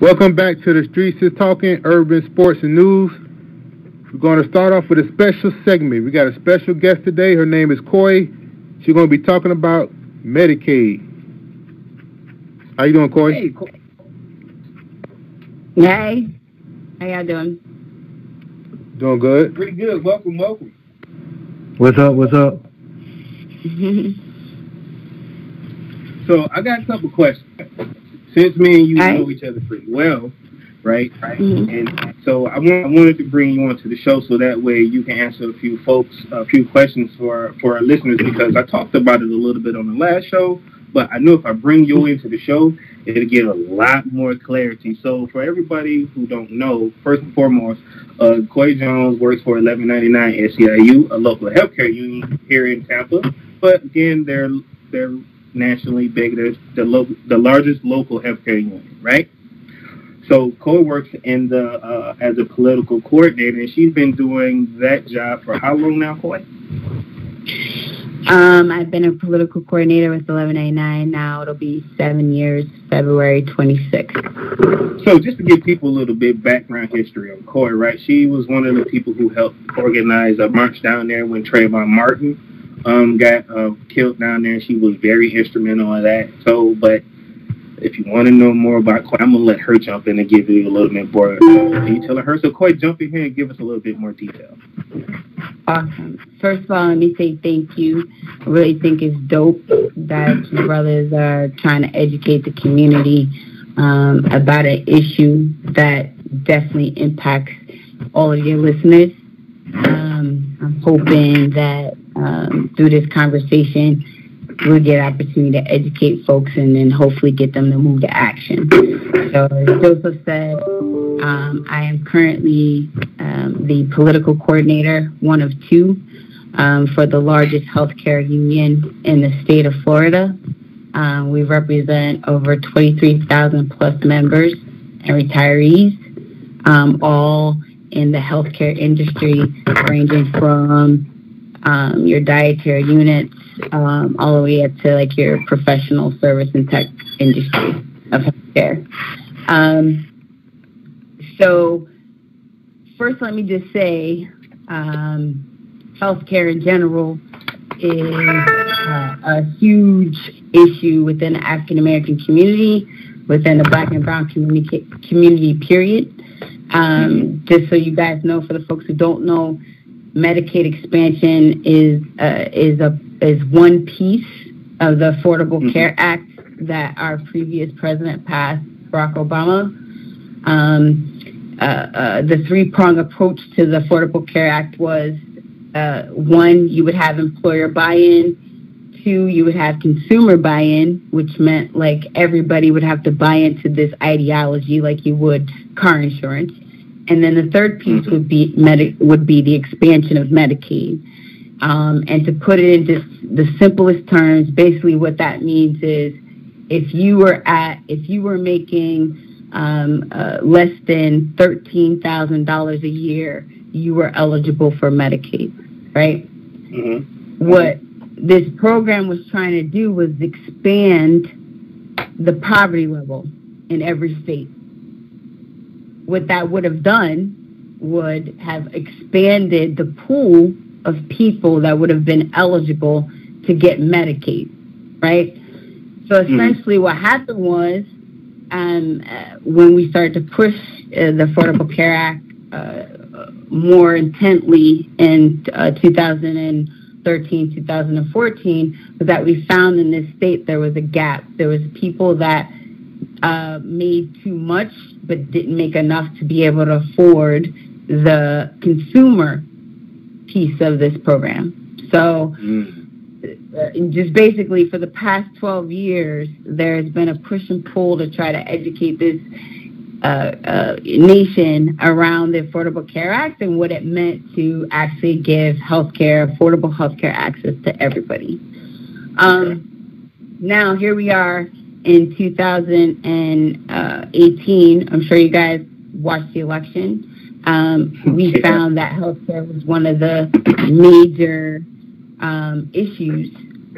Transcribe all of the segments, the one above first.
Welcome back to the Streets is Talking Urban Sports and News. We're going to start off with a special segment. We got a special guest today. Her name is Coy. She's going to be talking about Medicaid. How you doing, Coy? Hey, Hey, how y'all doing? Doing good. Pretty good. Welcome. What's up? So I got a couple questions. Since me and you All right. know each other pretty well, right? Mhm. And so I wanted to bring you onto the show so that way you can answer a few questions for our listeners, because I talked about it a little bit on the last show, but I knew if I bring you into the show, it'll give a lot more clarity. So for everybody who don't know, first and foremost, Coy Jones works for 1199 SEIU, a local healthcare union here in Tampa. But again, they're nationally big. They're the largest local healthcare union, right? So Coy works in the as a political coordinator, and she's been doing that job for how long now, Coy? I've been a political coordinator with 1189 now. It'll be 7 years, February 26th. So just to give people a little bit background history on Coy, right? She was one of the people who helped organize a march down there when Trayvon Martin got killed down there. She was very instrumental in that. So, but if you want to know more about Coy, I'm going to let her jump in and give you a little bit more detail of her. So, Coy, jump in here and give us a little bit more detail. Awesome. First of all, let me say thank you. I really think it's dope that you brothers are trying to educate the community about an issue that definitely impacts all of your listeners. I'm hoping that through this conversation, we'll get an opportunity to educate folks and then hopefully get them to move to action. So as Joseph said, I am currently the political coordinator, one of two, for the largest healthcare union in the state of Florida. We represent over 23,000 plus members and retirees, all in the healthcare industry, ranging from your dietary units all the way up to like your professional service and tech industry of healthcare. So first, let me just say, healthcare in general is a huge issue within the African American community, within the Black and Brown community period. Just so you guys know, for the folks who don't know, Medicaid expansion is one piece of the Affordable Care Act that our previous president passed, Barack Obama. The three-prong approach to the Affordable Care Act was, one, you would have employer buy-in. Two, you would have consumer buy-in, which meant like everybody would have to buy into this ideology like you would car insurance. And then the third piece would be the expansion of Medicaid. And to put it into the simplest terms, basically what that means is if you were making less than $13,000 a year, you were eligible for Medicaid, right? Mm-hmm. What this program was trying to do was expand the poverty level in every state. What that would have done would have expanded the pool of people that would have been eligible to get Medicaid, right? So essentially what happened was when we started to push the Affordable Care Act more intently in 2013, 2014, was that we found in this state there was a gap. There was people that made too much but didn't make enough to be able to afford the consumer piece of this program. So just basically for the past 12 years, there's been a push and pull to try to educate this nation around the Affordable Care Act and what it meant to actually give affordable healthcare access to everybody. Now, here we are in 2018. I'm sure you guys watched the election. We found that healthcare was one of the major issues,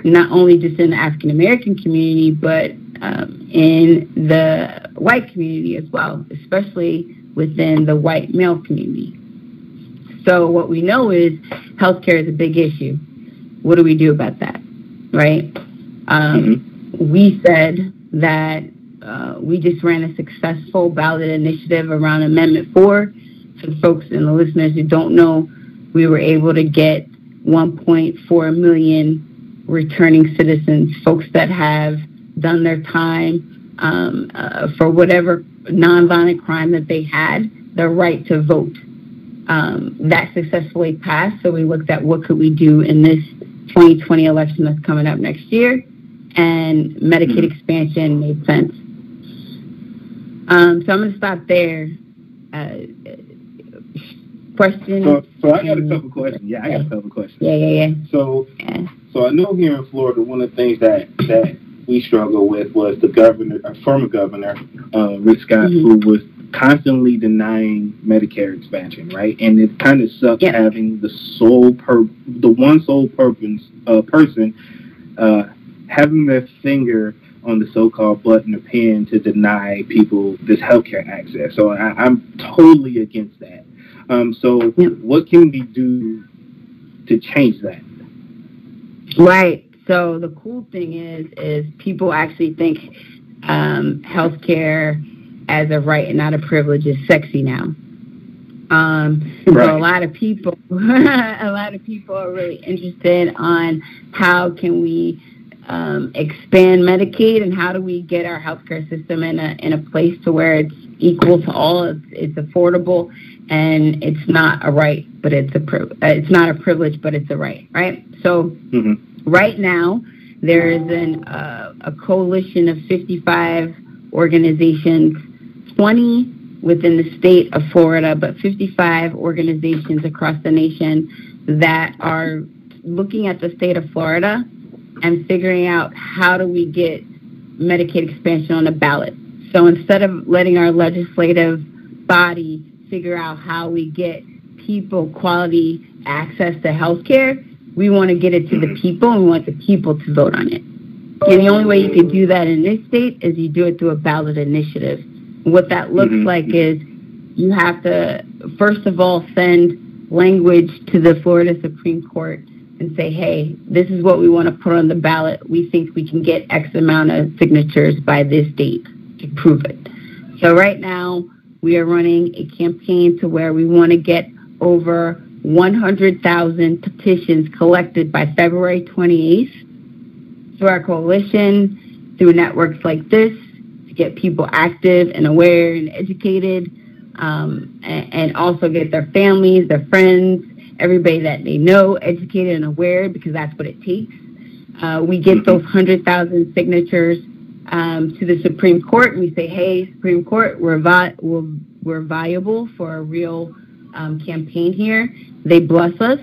not only just in the African American community, but in the white community as well, especially within the white male community. So what we know is healthcare is a big issue. What do we do about that, right? We said that we just ran a successful ballot initiative around Amendment 4. For the folks and the listeners who don't know, we were able to get 1.4 million returning citizens, folks that have done their time for whatever nonviolent crime that they had, the right to vote. That successfully passed, so we looked at what could we do in this 2020 election that's coming up next year, and Medicaid expansion made sense. So I'm going to stop there. Questions? So I got a couple questions. Yeah, I got a couple questions. Yeah. So I know here in Florida, one of the things that we struggle with was the governor, our former governor, Rick Scott, who was constantly denying Medicare expansion, right? And it kind of sucks having the one sole person having their finger on the so-called button or pen to deny people this healthcare access. So I'm totally against that. What can we do to change that? Right. So the cool thing is people actually think healthcare as a right and not a privilege is sexy now. So a lot of people are really interested on how can we expand Medicaid and how do we get our healthcare system in a place to where it's equal to all, it's affordable, and it's not a right, but it's not a privilege, but it's a right, right? So right now there is a coalition of 55 organizations, 20 within the state of Florida, but 55 organizations across the nation that are looking at the state of Florida and figuring out how do we get Medicaid expansion on the ballot. So instead of letting our legislative body figure out how we get people quality access to health care, we want to get it to the people, and we want the people to vote on it. And the only way you can do that in this state is you do it through a ballot initiative. What that looks like is you have to, first of all, send language to the Florida Supreme Court and say, hey, this is what we want to put on the ballot. We think we can get X amount of signatures by this date to prove it. So right now, we are running a campaign to where we want to get over 100,000 petitions collected by February 28th through our coalition, through networks like this, to get people active and aware and educated, and also get their families, their friends, everybody that they know educated and aware, because that's what it takes. We get those 100,000 signatures to the Supreme Court, and we say, hey, Supreme Court, we're viable for a real campaign here. They bless us,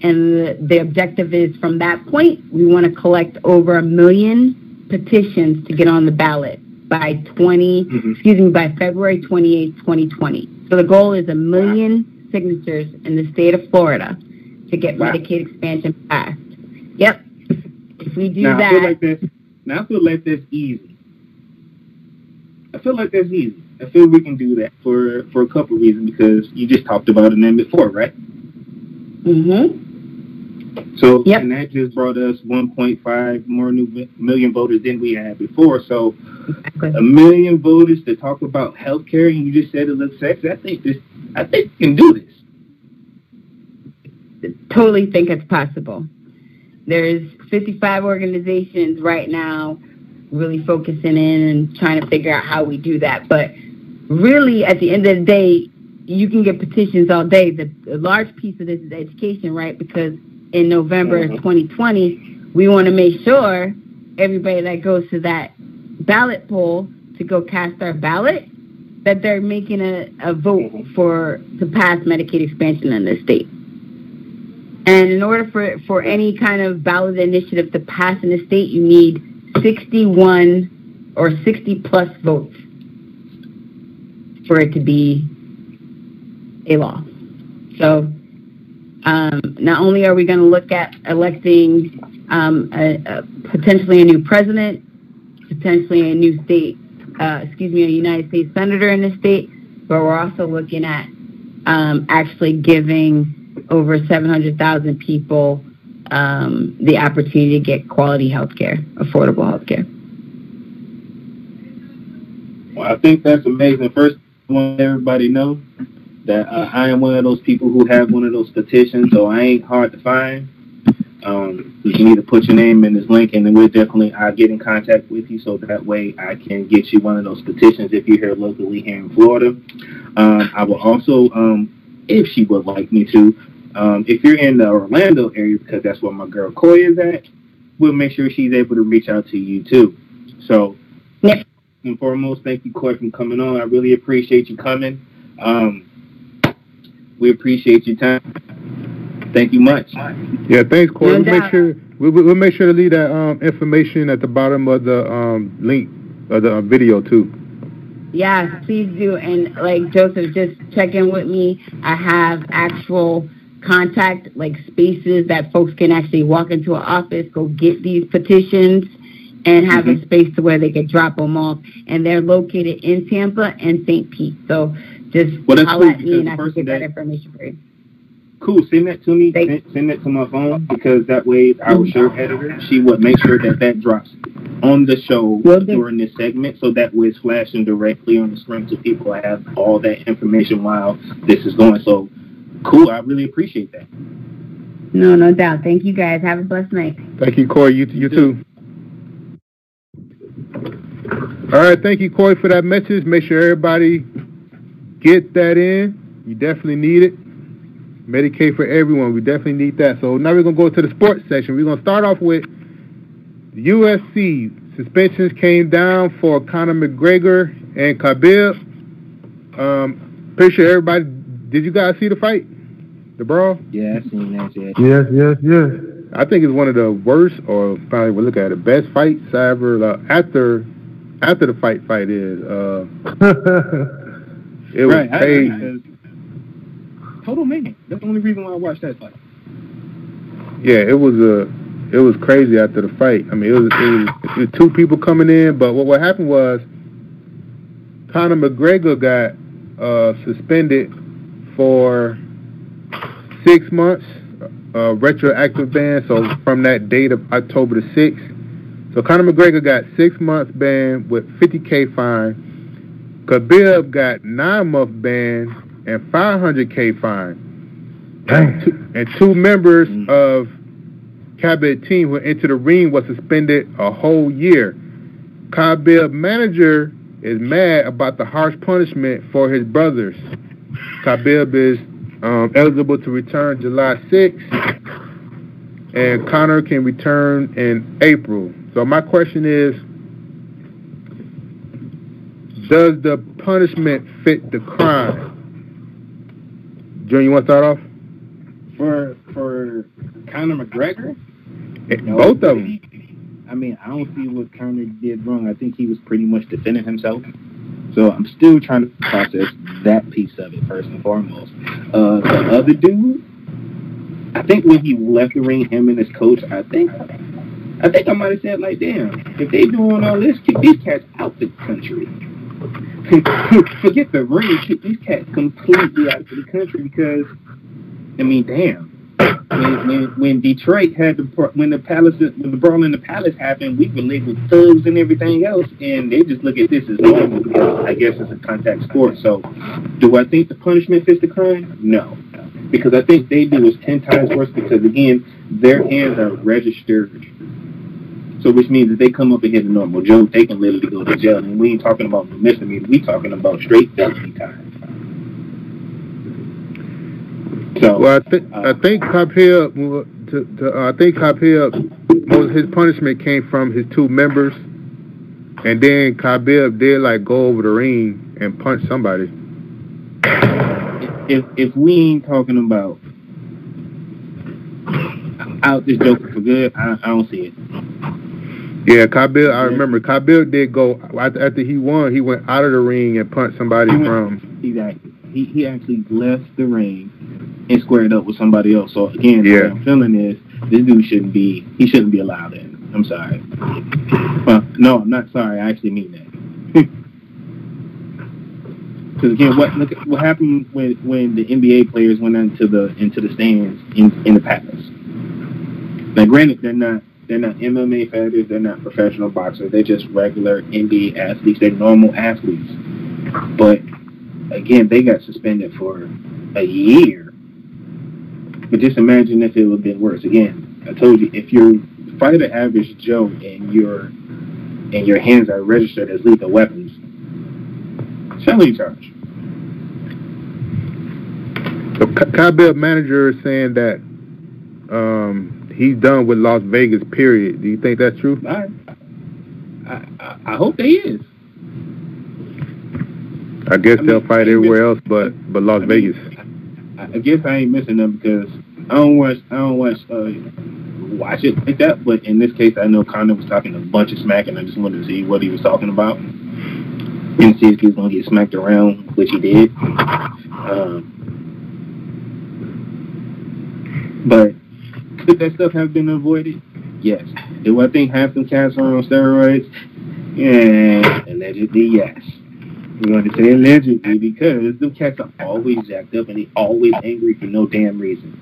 and the objective is, from that point, we want to collect over 1 million petitions to get on the ballot by February 28th, 2020. So the goal is 1 million signatures in the state of Florida to get Medicaid expansion passed. Yep. If we do that. I feel like that's easy. I feel we can do that for a couple of reasons, because you just talked about Amendment 4, right? So, and that just brought us 1.5 more million voters than we had before. So, 1 million voters to talk about health care, and you just said it looks sexy. I think we can do this. Totally think it's possible. There's 55 organizations right now really focusing in and trying to figure out how we do that. But really, at the end of the day, you can get petitions all day. The large piece of this is education, right? Because in November 2020, we want to make sure everybody that goes to that ballot poll to go cast their ballot, that they're making a vote to pass Medicaid expansion in this state. And in order for any kind of ballot initiative to pass in the state, you need 61 or 60 plus votes for it to be a law. So not only are we going to look at electing potentially a new president to potentially a new state, a United States senator in the state, but we're also looking at actually giving over 700,000 people the opportunity to get quality health care, affordable health care. Well, I think that's amazing. First, I want everybody to know that I am one of those people who have one of those petitions, so I ain't hard to find. You can either put your name in this link, and then I'll get in contact with you, so that way I can get you one of those petitions if you're here locally here in Florida. I will also, if she would like me to, if you're in the Orlando area, because that's where my girl Koi is at, we'll make sure she's able to reach out to you too. So, first and foremost, thank you, Koi, for coming on. I really appreciate you coming. We appreciate your time. Thank you much. Yeah, thanks, Corey. We'll make sure to leave that information at the bottom of the link of the video too. Yeah, please do. And like Joseph, just check in with me. I have actual contact, like spaces that folks can actually walk into an office, go get these petitions, and have a space to where they can drop them off. And they're located in Tampa and St. Pete. So just holler at me and I can get that information for you. Cool. Send that to me. Send that to my phone, because that way our show editor, she would make sure that drops on the show during this segment, so that way it's flashing directly on the screen so people have all that information while this is going. So cool. I really appreciate that. No doubt. Thank you, guys. Have a blessed night. Thank you, Corey. You too. All right. Thank you, Corey, for that message. Make sure everybody get that in. You definitely need it. Medicaid for everyone. We definitely need that. So now we're going to go to the sports section. We're going to start off with the UFC. Suspensions came down for Conor McGregor and Khabib. Pretty sure everybody, did you guys see the fight? The brawl? Yeah, I seen that, Yes. I think it's one of the worst, or probably we'll look at it, best fights ever. After the fight is. It was crazy. Total man. That's the only reason why I watched that fight. Yeah, it was crazy after the fight. I mean, it was two people coming in, but what happened was Conor McGregor got suspended for 6 months, retroactive ban. So from that date of October the 6th, so Conor McGregor got 6 months ban with $50,000 fine. Khabib got 9-month ban and $500,000 fine. And two members of Khabib team who entered the ring was suspended a whole year. Khabib manager is mad about the harsh punishment for his brothers. Khabib is eligible to return July 6th, and Conor can return in April. So my question is, does the punishment fit the crime? John, you want to start off? For Conor McGregor? No, both of them. I mean, I don't see what Conor did wrong. I think he was pretty much defending himself. So I'm still trying to process that piece of it, first and foremost. The other dude, I think when he left the ring, him and his coach, I think I might have said, like, damn, if they doing all this, kick these cats out the country. Forget the ring, kick these cats completely out of the country, because, I mean, damn. When Detroit had when the brawl in the palace happened, we were labeled thugs and everything else, and they just look at this as normal because I guess it's a contact sport. So, do I think the punishment fits the crime? No, because I think they do is 10 times worse, because again, their hands are registered. So, which means if they come up and hit a normal joke, they can literally go to jail, and we ain't talking about misdemeanor, we talking about straight felony time. So, well, I think Khabib, most of his punishment came from his two members, and then Khabib did like go over the ring and punch somebody. If we ain't talking about out this joker for good, I don't see it. Yeah, Khabib. I remember Khabib did go after he won. He went out of the ring and punched somebody Exactly. He actually left the ring and squared up with somebody else. So again, what I'm feeling is this dude shouldn't be allowed in. I'm sorry. Well, no, I'm not sorry. I actually mean that. Because again, look at what happened when the NBA players went into the stands in the past. Now, granted, they're not MMA fighters. They're not professional boxers. They're just regular NBA athletes. They're normal athletes. But again, they got suspended for a year. But just imagine if it would have been worse. Again, I told you, if you're fighting an average Joe and your hands are registered as lethal weapons, felony charge. The Khabib manager is saying that he's done with Las Vegas, period. Do you think that's true? I hope they is. I guess they'll fight everywhere else but Las Vegas. I guess I ain't missing them because I don't watch it like that. But in this case, I know Conor was talking a bunch of smack, and I just wanted to see what he was talking about and see if he was going to get smacked around, which he did. But could that stuff have been avoided? Yes. Do I think half them cats are on steroids? Yeah, allegedly, yes. We're going to say allegedly because them cats are always jacked up and they always angry for no damn reason.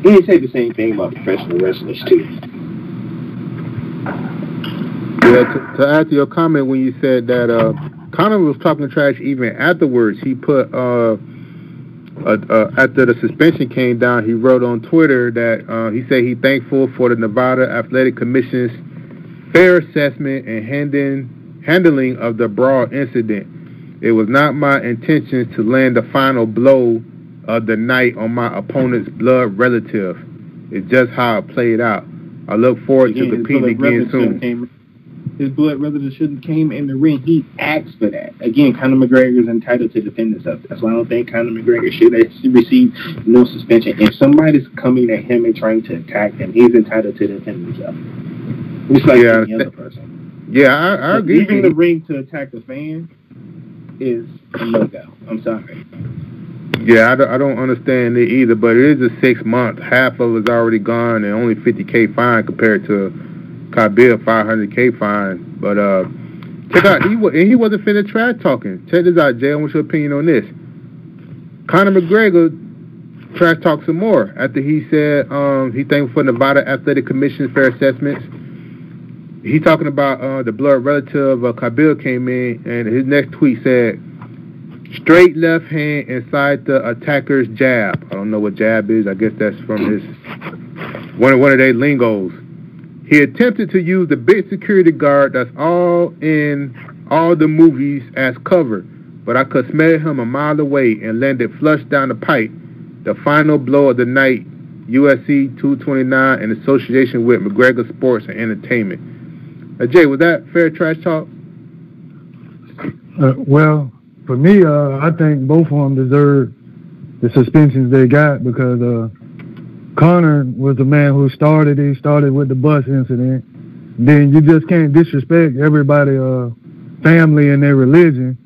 You can say the same thing about professional wrestlers too. Yeah, to add to your comment when you said that Conor was talking trash even afterwards. He put after the suspension came down, he wrote on Twitter that he said he's thankful for the Nevada Athletic Commission's fair assessment and handling of the brawl incident. It was not my intention to land the final blow of the night on my opponent's blood relative. It's just how it played out. I look forward to competing again soon. His blood relative shouldn't came in the ring. He asked for that. Again, Conor McGregor is entitled to defend himself. That's why I don't think Conor McGregor should receive no suspension. If somebody's coming at him and trying to attack him, he's entitled to defend himself. Just like any other person. Yeah, I agree. Leaving the ring to attack the fan is a no-go. I'm sorry. Yeah, I don't understand it either, but it is a 6 month. Half of it's already gone and only $50,000 fine compared to Khabib $500,000 fine. But check out, he wasn't finna trash talking. Check this out, Jay. What's your opinion on this? Conor McGregor trash talked some more after he said he thanked for Nevada Athletic Commission's fair assessments. He talking about the blood relative of Khabib came in, and his next tweet said, straight left hand inside the attacker's jab. I don't know what jab is. I guess that's from his one of their lingos. He attempted to use the big security guard that's all in all the movies as cover, but I could smell him a mile away and landed flush down the pipe. The final blow of the night, UFC 229 in association with McGregor Sports and Entertainment. Jay, was that fair trash talk? Well, for me, I think both of them deserve the suspensions they got because Conor was the man who started it. He started with the bus incident. Then you just can't disrespect everybody, family and their religion.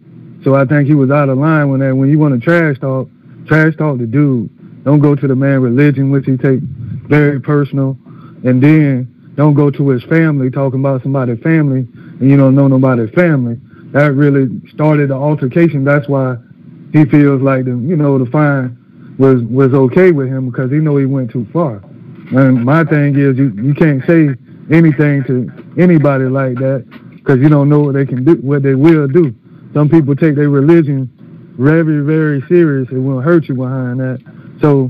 So I think he was out of line when you want to trash talk the dude. Don't go to the man's religion, which he take very personal, and then don't go to his family talking about somebody's family and you don't know nobody's family. That really started the altercation. That's why he feels like the fine was okay with him because he know he went too far. And my thing is you can't say anything to anybody like that because you don't know what they can do, what they will do. Some people take their religion very, very serious. It will hurt you behind that. So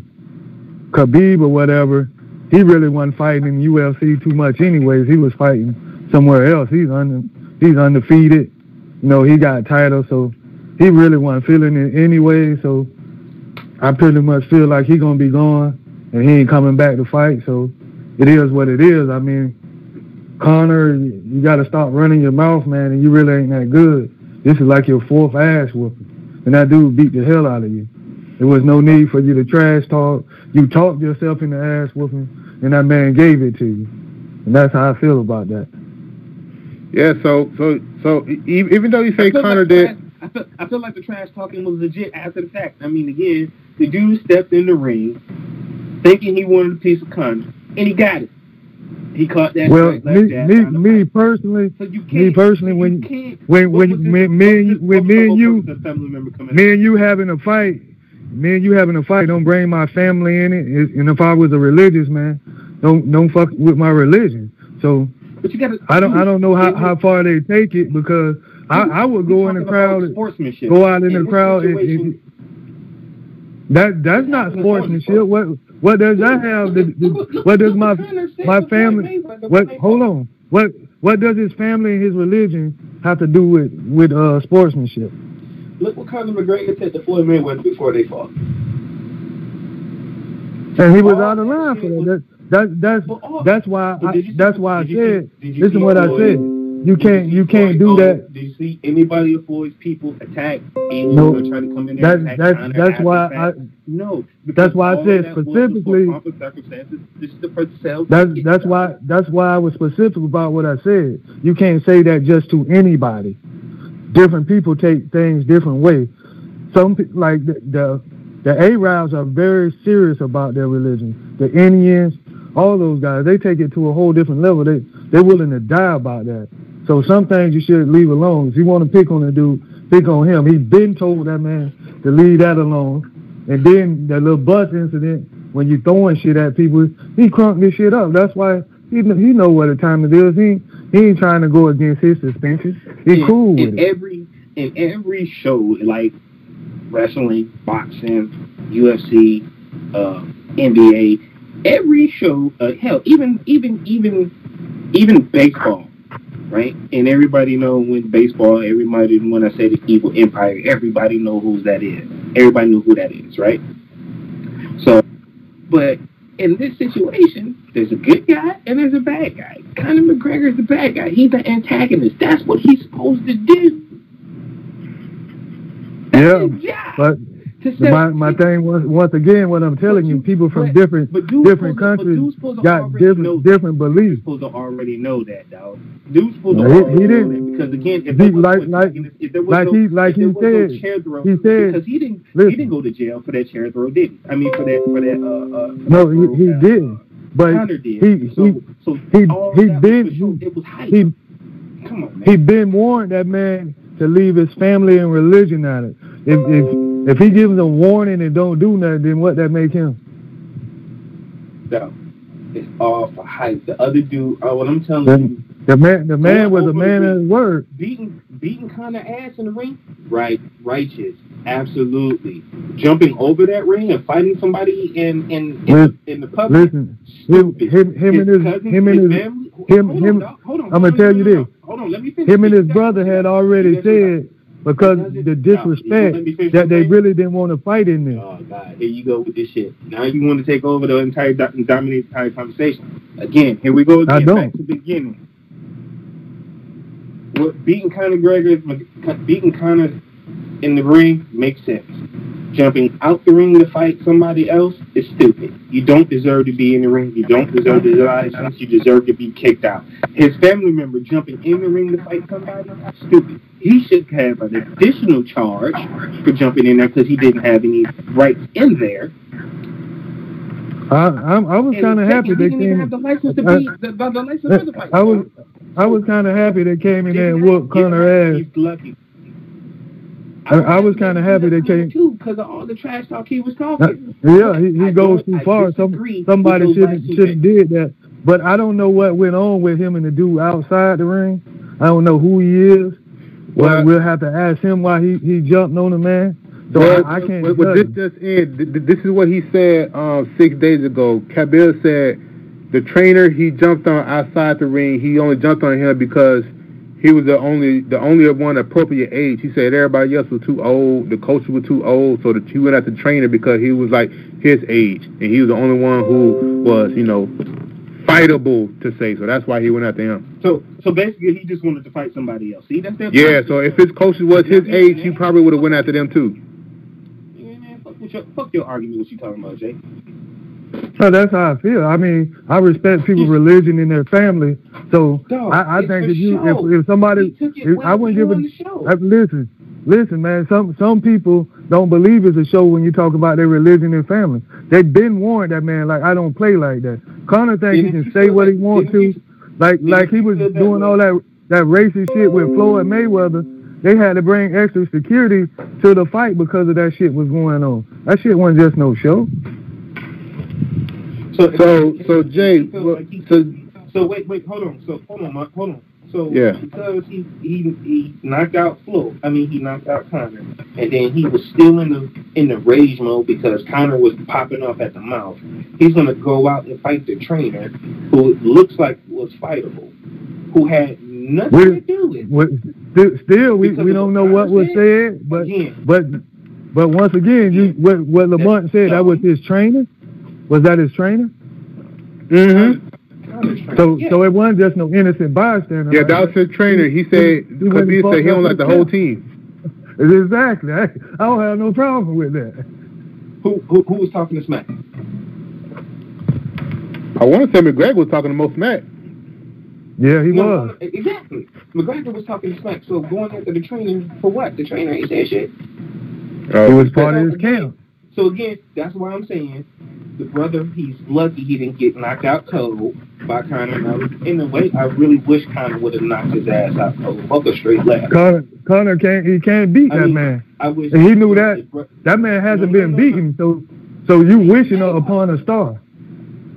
Khabib or whatever, he really wasn't fighting in UFC too much anyways. He was fighting somewhere else. He's undefeated. He got titles, so he really wasn't feeling it anyway. So I pretty much feel like he's going to be gone, and he ain't coming back to fight. So it is what it is. I mean, Conor, you got to stop running your mouth, man, and you really ain't that good. This is like your fourth ass whooping, and that dude beat the hell out of you. There was no need for you to trash talk. You talked yourself in the ass whooping, and that man gave it to you. And that's how I feel about that. Yeah, so even though you say Conor did... I feel like the trash talking was legit after the fact. I mean, again, the dude stepped in the ring thinking he wanted a piece of Conor, and he got it. He caught that. Well, right, left jab, down the me pipe. personally, So you can't, me personally, you when can't. me What was the- and what you, was the family member coming me and you having a fight, don't bring my family in it. And if I was a religious man, don't fuck with my religion. So But you gotta. I don't know how far they take it, because I would go in the crowd, sportsmanship. go out in the this crowd. situation- That's not sportsmanship. What does that have? What does my family? Hold on. What does his family and his religion have to do with sportsmanship? Look what Conor McGregor said to Floyd Mayweather before they fought. And he was out of line for that. That's why I said. Listen what I said. You can't do that. Did you see anybody of Floyd's people attack anyone No. who tried to come in there and attack? That's why That's why I said specifically. That's why I was specific about what I said. You can't say that just to anybody. Different people take things different ways. Some like the Arabs are very serious about their religion. The Indians, all those guys, they take it to a whole different level. They're willing to die about that. So some things you should leave alone. If you want to pick on a dude, pick on him. He's been told that man to leave that alone. And then that little bus incident, when you throwing shit at people, he crunked this shit up. That's why he know what the time it is. He ain't trying to go against his suspension. He's cool with it. In every show, like wrestling, boxing, UFC, NBA, every show, hell, even baseball, right? And everybody know when baseball, when I say the evil empire, everybody know who that is. Everybody knew who that is, right? So, but in this situation, there's a good guy and there's a bad guy. Conor McGregor's the bad guy. He's the antagonist. That's what he's supposed to do. Yeah, but my thing was, once again, what I'm telling you, people from different countries got different beliefs. Dude's supposed to already know that, dog. Dude's supposed to already know that, because again, if there was he said because he didn't go to jail for that chair throw, did he? I mean, for that no, he didn't. But Conor did. He been warned, that man, to leave his family and religion out of it. If he gives them warning and don't do nothing, then what that make him? No, it's all for hype. The other dude, what I'm telling you, the man was a man of his word. Beating Conor ass in the ring, right? Righteous, absolutely. Jumping over that ring and fighting somebody in the public. Listen, him and his family. I'm gonna tell you this. Hold on, let me finish. Him and his brother had already said, because the disrespect, that they really didn't want to fight in there. Oh God, here you go with this shit. Now you want to take over the entire dominate the entire conversation. Again, here we go again. I don't. Back to the beginning. What beating Conor in the ring makes sense. Jumping out the ring to fight somebody else is stupid. You don't deserve to be in the ring. You don't deserve the license. You deserve to be kicked out. His family member jumping in the ring to fight somebody, stupid. He should have an additional charge for jumping in there because he didn't have any rights in there. I was kind of happy they came. I was kind of happy they came in there and whooped Conor ass. He's lucky. I was kind of happy they came too, because of all the trash talk he was talking. Yeah, he goes too far. Somebody shouldn't did that. But I don't know what went on with him and the dude outside the ring. I don't know who he is. Well, we'll have to ask him why he jumped on the man. So I can't. This is what he said 6 days ago. Kabil said the trainer he jumped on outside the ring, he only jumped on him because he was the only one appropriate age. He said everybody else was too old. The coach was too old, so he went at the trainer because he was like his age, and he was the only one who was, fightable to say. So that's why he went after him. So basically, he just wanted to fight somebody else. See, that's that. Yeah. So if his coach was his age, he probably would have went after them too. Yeah, man. Fuck your argument. What you talking about, Jay? No, that's how I feel. I mean, I respect people's religion and their family. So I think if somebody, I wouldn't give it. Listen, man. Some people don't believe it's a show when you talk about their religion and family. They been warned that man, like, I don't play like that. Conor think he can say what he wants to. Like he was doing all that racist shit with Floyd Mayweather. They had to bring extra security to the fight because of that shit was going on. That shit wasn't just no show. So Jay, hold on. So yeah. Because he knocked out he knocked out Conor, and then he was still in the rage mode because Conor was popping off at the mouth. He's gonna go out and fight the trainer, who looks like was fightable, who had nothing to do with it. Still, we don't know what was said, but once again, what Lamont said, that was his trainer. Was that his trainer? Mm-hmm. So it wasn't just no innocent bystander. Yeah, that was his trainer. He said because he said he don't like the whole team. Exactly. I don't have no problem with that. Who was talking to smack? I want to say McGregor was talking the most smack. Yeah, he was. Exactly. McGregor was talking to smack. So going after the trainer for what? The trainer ain't said shit. It was part of his camp. So again, that's why I'm saying the brother, he's lucky he didn't get knocked out cold by Conor. Now, in a way, I really wish Conor would have knocked his ass out cold. Fuck a straight left. Conor can't beat that man. I wish and he knew that man hasn't been beaten. So you wishing upon a star.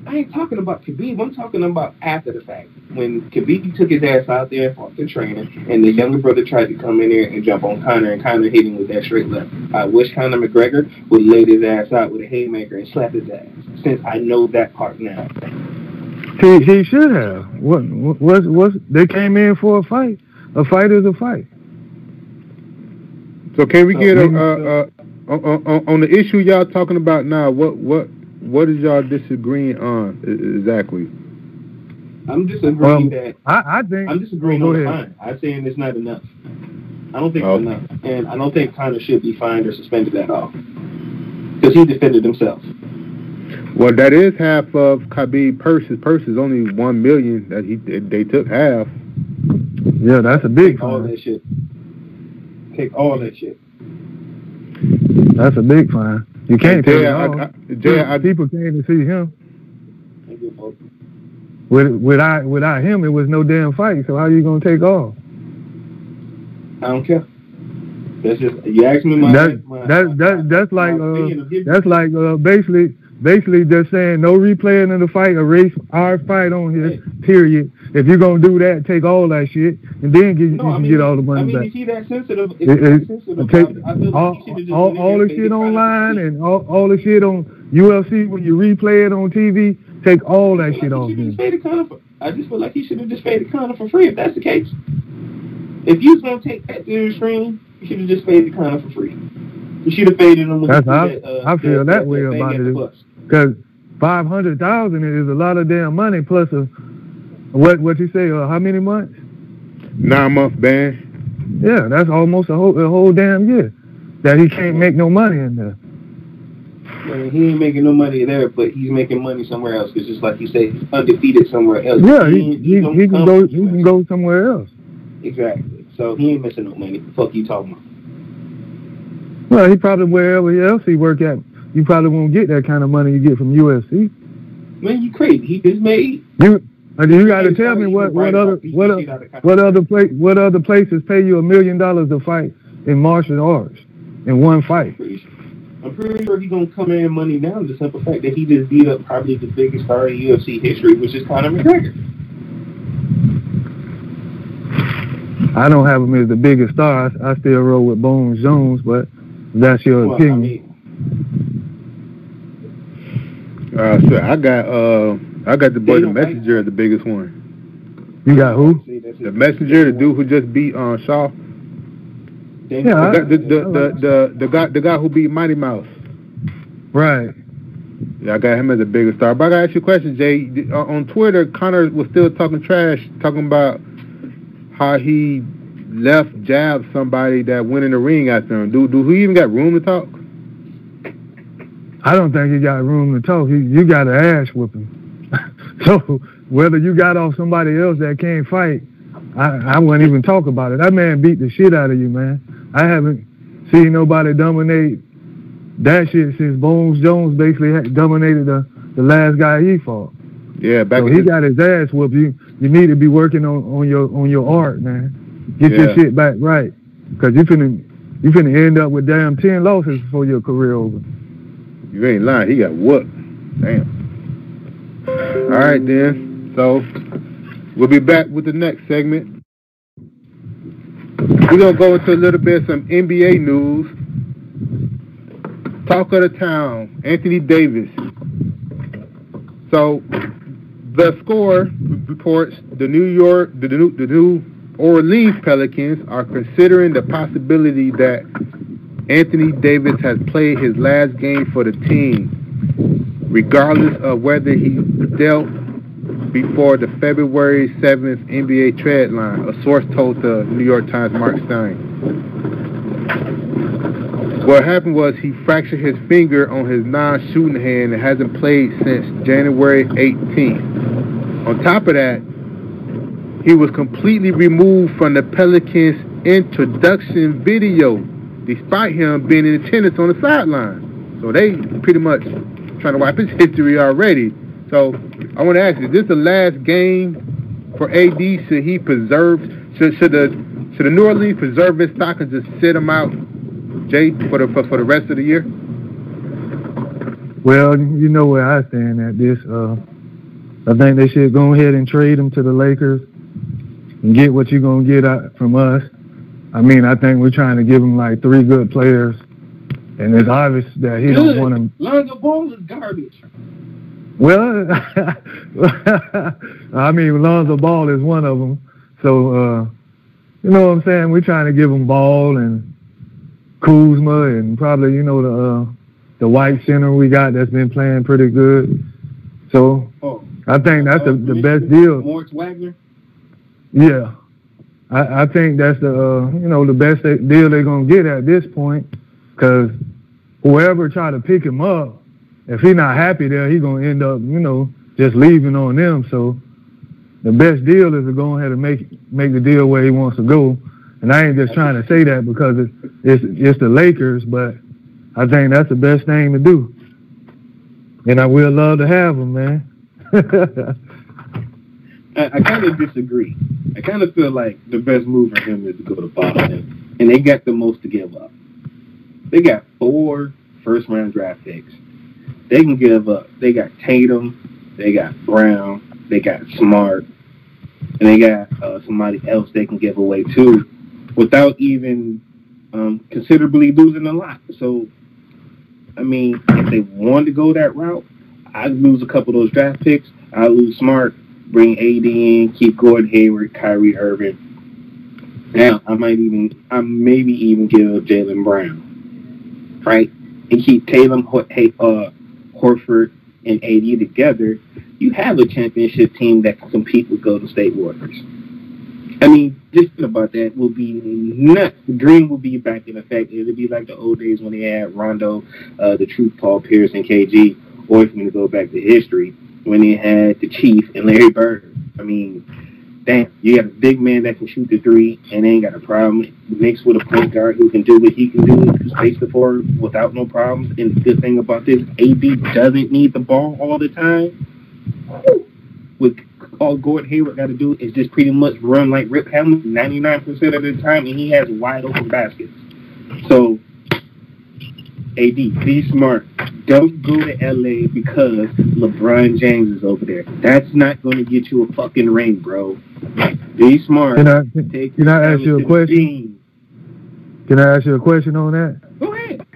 I ain't talking about Khabib. I'm talking about after the fact. When Khabib took his ass out there and fought the trainer, and the younger brother tried to come in there and jump on Conor, and Conor hit him with that straight left. I wish Conor McGregor would lay his ass out with a haymaker and slap his ass, since I know that part now. He should have. What they came in for a fight. A fight is a fight. So can we get on the issue y'all talking about now? What is y'all disagreeing on exactly? I'm disagreeing I'm disagreeing on the fine. I'm saying it's not enough. I don't think it's enough, and I don't think Conor should be fined or suspended at all because he defended himself. Well, that is half of Khabib's purse. His purse is only $1 million. They took half. Yeah, that's a big fine. Take all that shit. That's a big fine. You can't take it all. People came to see him. Without him, it was no damn fight. So how you gonna take off? I don't care. That's just you ask me that's like basically just saying no replaying of the fight, erase our fight on here. Period. If you're gonna do that, take all that shit, and then get all the money back. Is he that sensitive? All the shit online and all the shit on UFC when you replay it on TV. Take all that shit off. I just feel like he should have just paid the Conor for free if that's the case. If you was gonna take that to the stream, you should have just paid the Conor for free. You should have paid him. I feel that way about it. Because $500,000 is a lot of damn money plus what you say? How many months? 9 months ban. Yeah, that's almost a whole damn year that he can't make no money in there. Yeah, he ain't making no money there, but he's making money somewhere else. Because just like you say, he's undefeated somewhere else. Yeah, he can go somewhere else. Exactly. So he ain't missing no money. The fuck you talking about? Well, he probably wherever else he work at, you probably won't get that kind of money you get from UFC. Man, you crazy? He just made. You got to tell me what other places pay you $1 million to fight in martial arts in one fight. I'm pretty sure he's gonna come in money down to the simple fact that he just beat up probably the biggest star in UFC history, which is Conor McGregor. I don't have him as the biggest star. I still roll with Bones Jones, but that's your opinion. So I got the boy the Messenger, the biggest one. You got who? The Messenger, the dude who just beat Shaw. Yeah, the guy who beat Mighty Mouse. Right. Yeah, I got him as the biggest star. But I gotta ask you a question, Jay. On Twitter, Conor was still talking trash, talking about how he left jab somebody that went in the ring after him. Do he even got room to talk? I don't think he got room to talk. You got to ass whip him. So whether you got off somebody else that can't fight, I wouldn't even talk about it. That man beat the shit out of you, man. I haven't seen nobody dominate that shit since Bones Jones basically dominated the last guy he fought. Yeah, so he got his ass whooped. You need to be working on your art, man. Get your shit back right, cause you finna end up with damn 10 losses before your career over. You ain't lying. He got whooped. Damn. All right then. So we'll be back with the next segment. We're gonna go into a little bit of some NBA news. Talk of the town, Anthony Davis. So the Score reports the New Orleans Pelicans are considering the possibility that Anthony Davis has played his last game for the team, regardless of whether he dealt before the February 7th NBA trade line, a source told the New York Times' Mark Stein. What happened was he fractured his finger on his non-shooting hand and hasn't played since January 18th. On top of that, he was completely removed from the Pelicans' introduction video, despite him being in attendance on the sideline. So they pretty much trying to wipe his history already. So I want to ask you, is this the last game for AD? Should he preserve? Should the New Orleans preserve his stock and just sit him out, Jay, for the rest of the year? Well, you know where I stand at this. I think they should go ahead and trade him to the Lakers and get what you're gonna get out from us. I mean, I think we're trying to give him like 3 good players, and it's obvious that he don't want him. Lonzo Ball is garbage. Well, I mean, Lonzo Ball is one of them. So, you know what I'm saying? We're trying to give him Ball and Kuzma and probably, you know, the white center we got that's been playing pretty good. So, I think that's the best deal. Moritz Wagner? Yeah. I think that's the best deal they're going to get at this point, because whoever try to pick him up, if he's not happy there, he's going to end up, just leaving on them. So the best deal is to go ahead and make the deal where he wants to go. And I ain't just trying to say that because it's the Lakers, but I think that's the best thing to do. And I will love to have him, man. I kind of disagree. I kind of feel like the best move for him is to go to Boston, and they got the most to give up. They got 4 first-round draft picks. They can give up. They got Tatum, they got Brown, they got Smart, and they got somebody else they can give away too, without even considerably losing a lot. So, I mean, if they wanted to go that route, I'd lose a couple of those draft picks. I'd lose Smart, bring AD in, keep Gordon Hayward, Kyrie Irving. Now, I maybe even give up Jaylen Brown, right? And keep Tatum, Horford, and AD together. You have a championship team that can compete with Golden State Warriors. I mean, just think about that. Will be nuts. The dream will be back in effect. It'll be like the old days when they had Rondo, the Truth, Paul Pierce, and KG. Or if you go back to history, when they had the Chief and Larry Bird. I mean, damn, you got a big man that can shoot the 3 and ain't got a problem. Mixed with a point guard who can do what he can do, space the floor without no problems. And the good thing about this, AD doesn't need the ball all the time. With all Gordon Hayward got to do is just pretty much run like Rip Hamilton 99% of the time, and he has wide open baskets. So, AD, be smart. Don't go to LA because LeBron James is over there. That's not going to get you a fucking ring, bro. Be smart. Can I ask you a question? Can I ask you a question on that? Go ahead.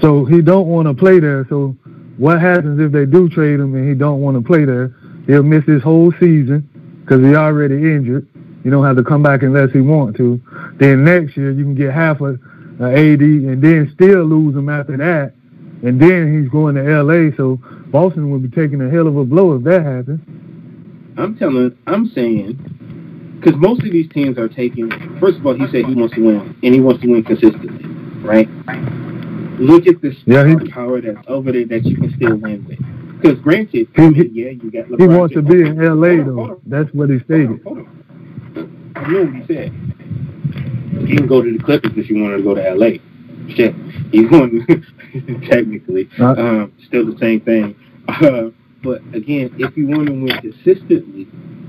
So he don't want to play there. So what happens if they do trade him and he don't want to play there? He'll miss his whole season because he's already injured. You don't have to come back unless he want to. Then next year you can get half of AD and then still lose him after that. And then he's going to LA, so Boston will be taking a hell of a blow if that happens. I'm saying, because most of these teams are taking, first of all, he said he wants to win, and he wants to win consistently, right? Look at the star power that's over there that you can still win with. Because granted, you got LeBron. He wants to be in LA, though. That's what he stated. Hold on. I know what he said. You can go to the Clippers if you want to go to LA. Shit. He's going to... Technically, still the same thing. But again, if you want to win consistently,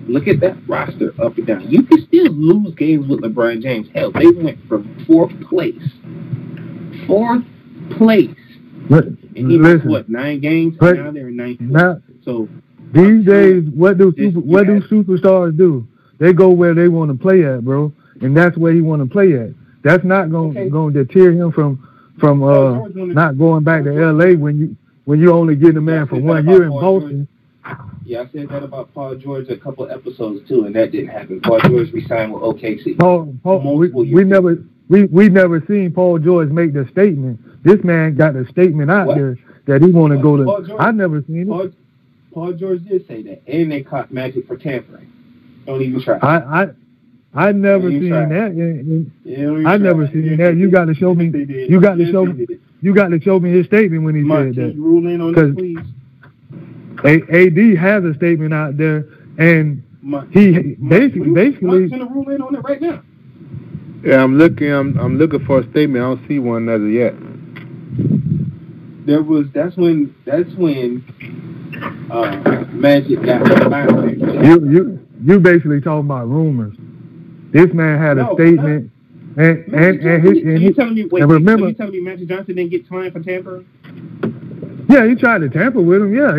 look at that roster up and down. You can still lose games with LeBron James. Hell, they went from fourth place, and he missed what 9 games. And now they're in 9th. So these days, what do superstars do? They go where they want to play at, bro, and that's where he want to play at. That's not going to deter him from not going back to LA when you only get a man for 1 year in Boston. Yeah, I said that about Paul George a couple of episodes too, and that didn't happen. Paul George resigned with OKC. We never seen Paul George make the statement. This man got the statement out there that he want to go to. I never seen it. Paul George did say that, and they caught Magic for tampering. Don't even try. I never seen that. I never seen that. You got to show me. You got to show me. You got to show me his statement when he said that. Rule in on it, please. AD has a statement out there, and he basically. Mark's gonna rule in on it right now. Yeah, I'm looking for a statement. I don't see one as of yet. That's when Magic got the final. You basically talking about rumors. This man had a statement, you telling me? Wait, remember, you telling me Magic Johnson didn't get fined for tampering? Yeah, he tried to tamper with him. Yeah,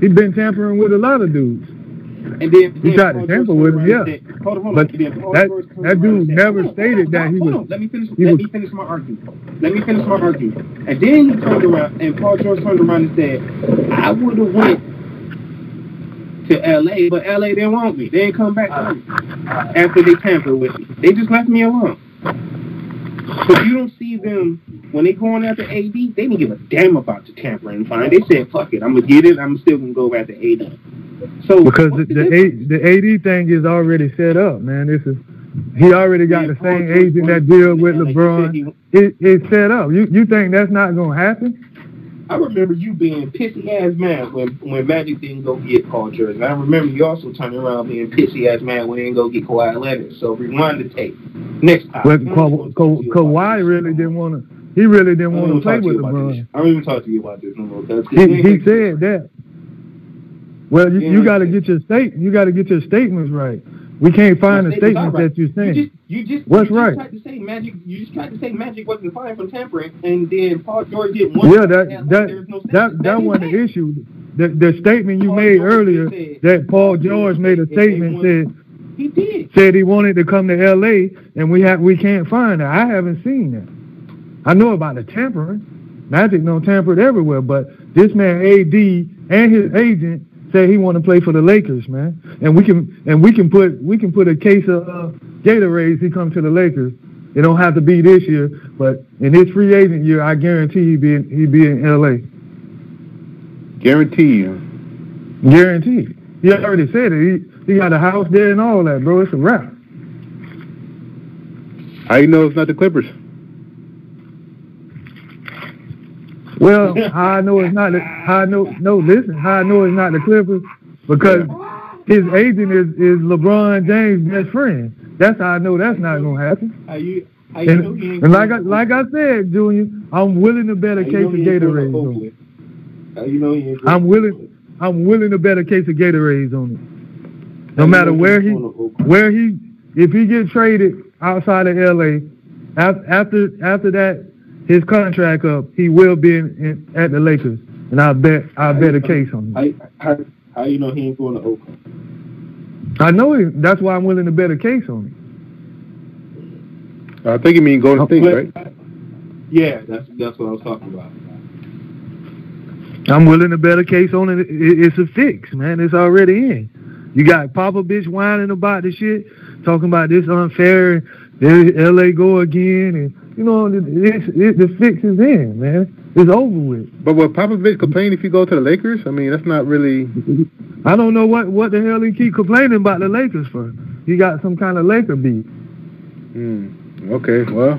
he'd been tampering with a lot of dudes. And then he tried to tamper with him. Yeah, hold on. But that dude never stated that he was. Let me finish my argument. And then he turned around, and Paul George turned around and said, "I would have went to LA, but LA didn't want me. They didn't come back to me after they tampered with me. They just left me alone." But you don't see them when they going after AD. They didn't give a damn about the tampering fine. They said, "Fuck it, I'm gonna get it. I'm still gonna go after AD." So because the AD thing is already set up, man. He already got the same agent that deal with LeBron. It's set up. You think that's not gonna happen? I remember you being pissy ass mad when Magic didn't go get Paul George. And I remember you also turning around being pissy ass mad when they didn't go get Kawhi Leonard. So rewind the tape. Next time. But Kawhi really didn't want to. He really didn't want to play with LeBron. I don't even talk to you about this no more. He said that. Well, you got to get your statements right. We can't find the statements that you're saying. What's right? You just tried to say Magic wasn't fine from tampering, and then Paul George did one. Yeah, that wasn't the issue. The statement you made earlier that Paul George made a statement said he wanted to come to LA, and we can't find that. I haven't seen that. I know about the tampering. Magic don't tamper it everywhere, but this man AD and his agent say he want to play for the Lakers, man, and we can put a case of Gatorade. He come to the Lakers. It don't have to be this year, but in his free agent year, I guarantee he'd be in LA. Guarantee. He already said it. He got a house there and all that, bro. It's a wrap. How you know it's not the Clippers? Well, how I know it's not the Clippers, because his agent is LeBron James' best friend. That's how I know that's not gonna happen. And like I said, Junior, I'm willing to bet a case of Gatorade on it. I'm willing to bet a case of Gatorade on it. No matter where he if he gets traded outside of LA, after that his contract up, he will be at the Lakers, and I'll bet a case on him. How you know he ain't going to Oakland? I know him. That's why I'm willing to bet a case on him. I think you mean Golden State, right? Yeah, that's what I was talking about. I'm willing to bet a case on it. It's a fix, man. It's already in. You got Popovich whining about the shit, talking about this unfair. There LA go again, and you know the fix is in, man. It's over with. But will Popovich complain if you go to the Lakers? I mean, that's not really. I don't know what the hell he keep complaining about the Lakers for. He got some kind of Laker beef. Okay, well,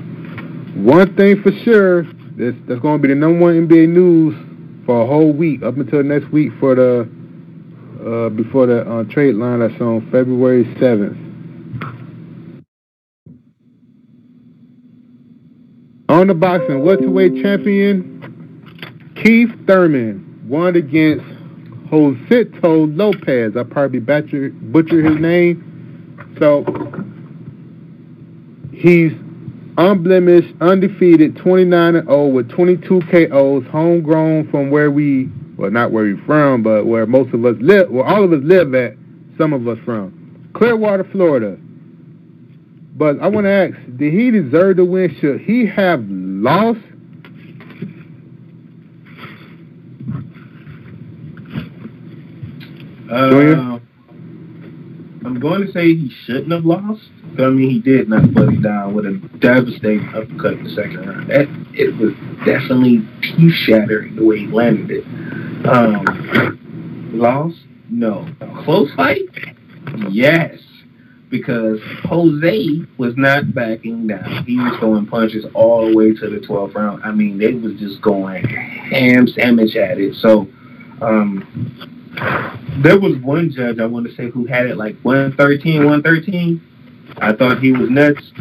one thing for sure, that's going to be the number one NBA news for a whole week up until next week for the before the trade line that's on February 7th. On the boxing welterweight champion, Keith Thurman won against Josito Lopez. I probably butchered his name. So he's unblemished, undefeated, 29-0 with 22 KOs, homegrown from not where we're from, but where most of us live, where all of us live at, some of us from. Clearwater, Florida. But I want to ask, did he deserve to win? Should he have lost? I'm going to say he shouldn't have lost. But I mean, he did knock Buddy down with a devastating uppercut in the second round. It was definitely teeth-shattering the way he landed it. Lost? No. Close fight? Yes. Because Jose was not backing down. He was throwing punches all the way to the 12th round. I mean, they was just going ham sandwich at it. So, there was one judge, I want to say, who had it like 113. I thought he was nuts.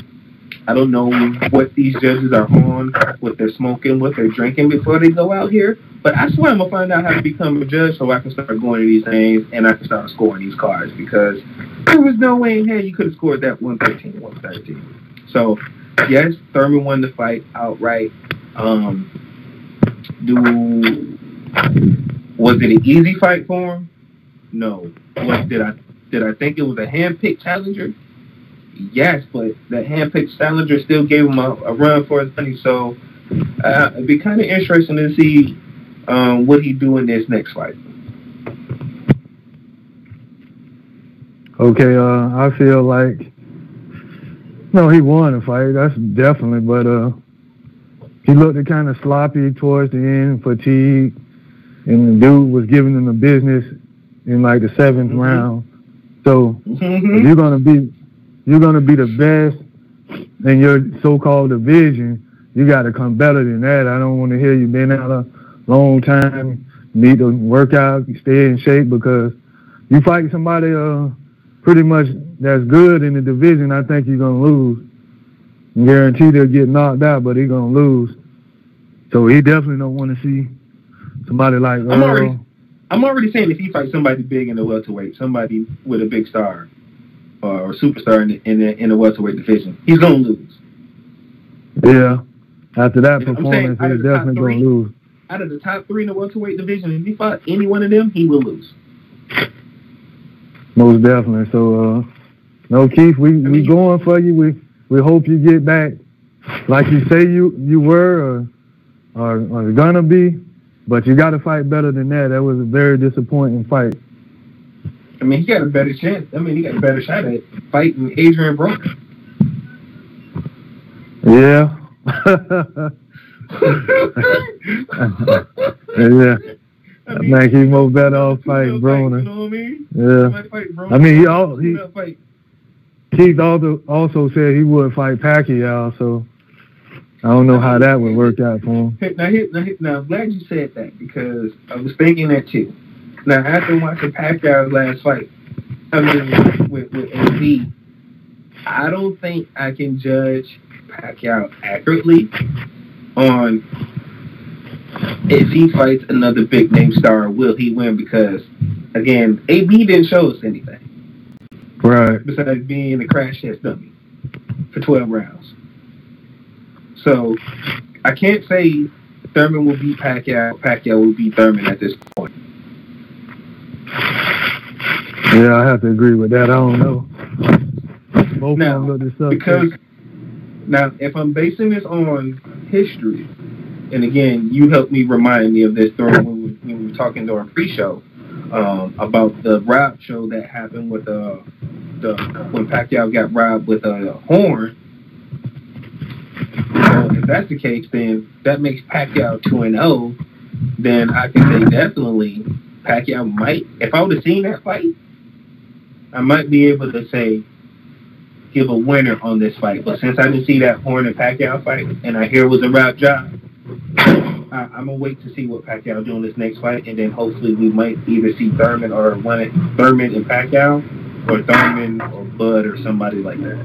I don't know what these judges are on, what they're smoking, what they're drinking before they go out here. But I swear I'm going to find out how to become a judge so I can start going to these things and I can start scoring these cards, because there was no way in hell you could have scored that 113. So, yes, Thurman won the fight outright. Was it an easy fight for him? No. Did I think it was a hand-picked challenger? Yes, but that hand-picked challenger still gave him a run for his money. So it'd be kind of interesting to see what he do in this next fight. Okay, I feel like he won the fight. That's definitely, but he looked kind of sloppy towards the end, fatigued, and the dude was giving him the business in like the 7th round. So if you're gonna be the best in your so-called division, you got to come better than that. I don't want to hear you been out a long time, need to work out, stay in shape, because you fight somebody pretty much that's good in the division, I think you're gonna lose. I'm guaranteed they'll get knocked out, but he's gonna lose. So he definitely don't want to see somebody like Earl. I'm already saying if he fights somebody big in the welterweight, somebody with a big star or superstar in the welterweight division, he's gonna lose. Yeah. After that performance, he's definitely gonna lose. Out of the top 3 in the welterweight division, if he fought any one of them, he will lose. Most definitely. So, no, Keith, we going for you. We hope you get back like you say you were or gonna be. But you got to fight better than that. That was a very disappointing fight. I mean, he got a better chance. I mean, he got a better shot at fighting Adrian Broner. Yeah. Yeah. I think he's more better off fighting Broner. You know what I mean? Yeah. Broner, I mean, Keith also said he would fight Pacquiao, so I don't know how that would work out for him. Now, I'm glad you said that, because I was thinking that too. Now, after watching Pacquiao's last fight, with AZ, I don't think I can judge Pacquiao accurately on if he fights another big name star, will he win? Because, again, AB didn't show us anything. Right. Besides being a crash test dummy for 12 rounds. So, I can't say Thurman will beat Pacquiao. Pacquiao will beat Thurman at this point. Yeah, I have to agree with that. I don't know. Both now, look this up because now, if I'm basing this on history, and again, you helped me remind me of this when we were talking during pre-show about the rob show that happened with when Pacquiao got robbed with a horn. If that's the case, then that makes Pacquiao 2-0. Then I can say definitely Pacquiao might. If I would have seen that fight, I might be able to say give a winner on this fight. But since I didn't see that Horn and Pacquiao fight, and I hear it was a rap job, I'm gonna wait to see what Pacquiao do in this next fight, and then hopefully we might either see Thurman or Thurman and Pacquiao, or Thurman or Bud or somebody like that.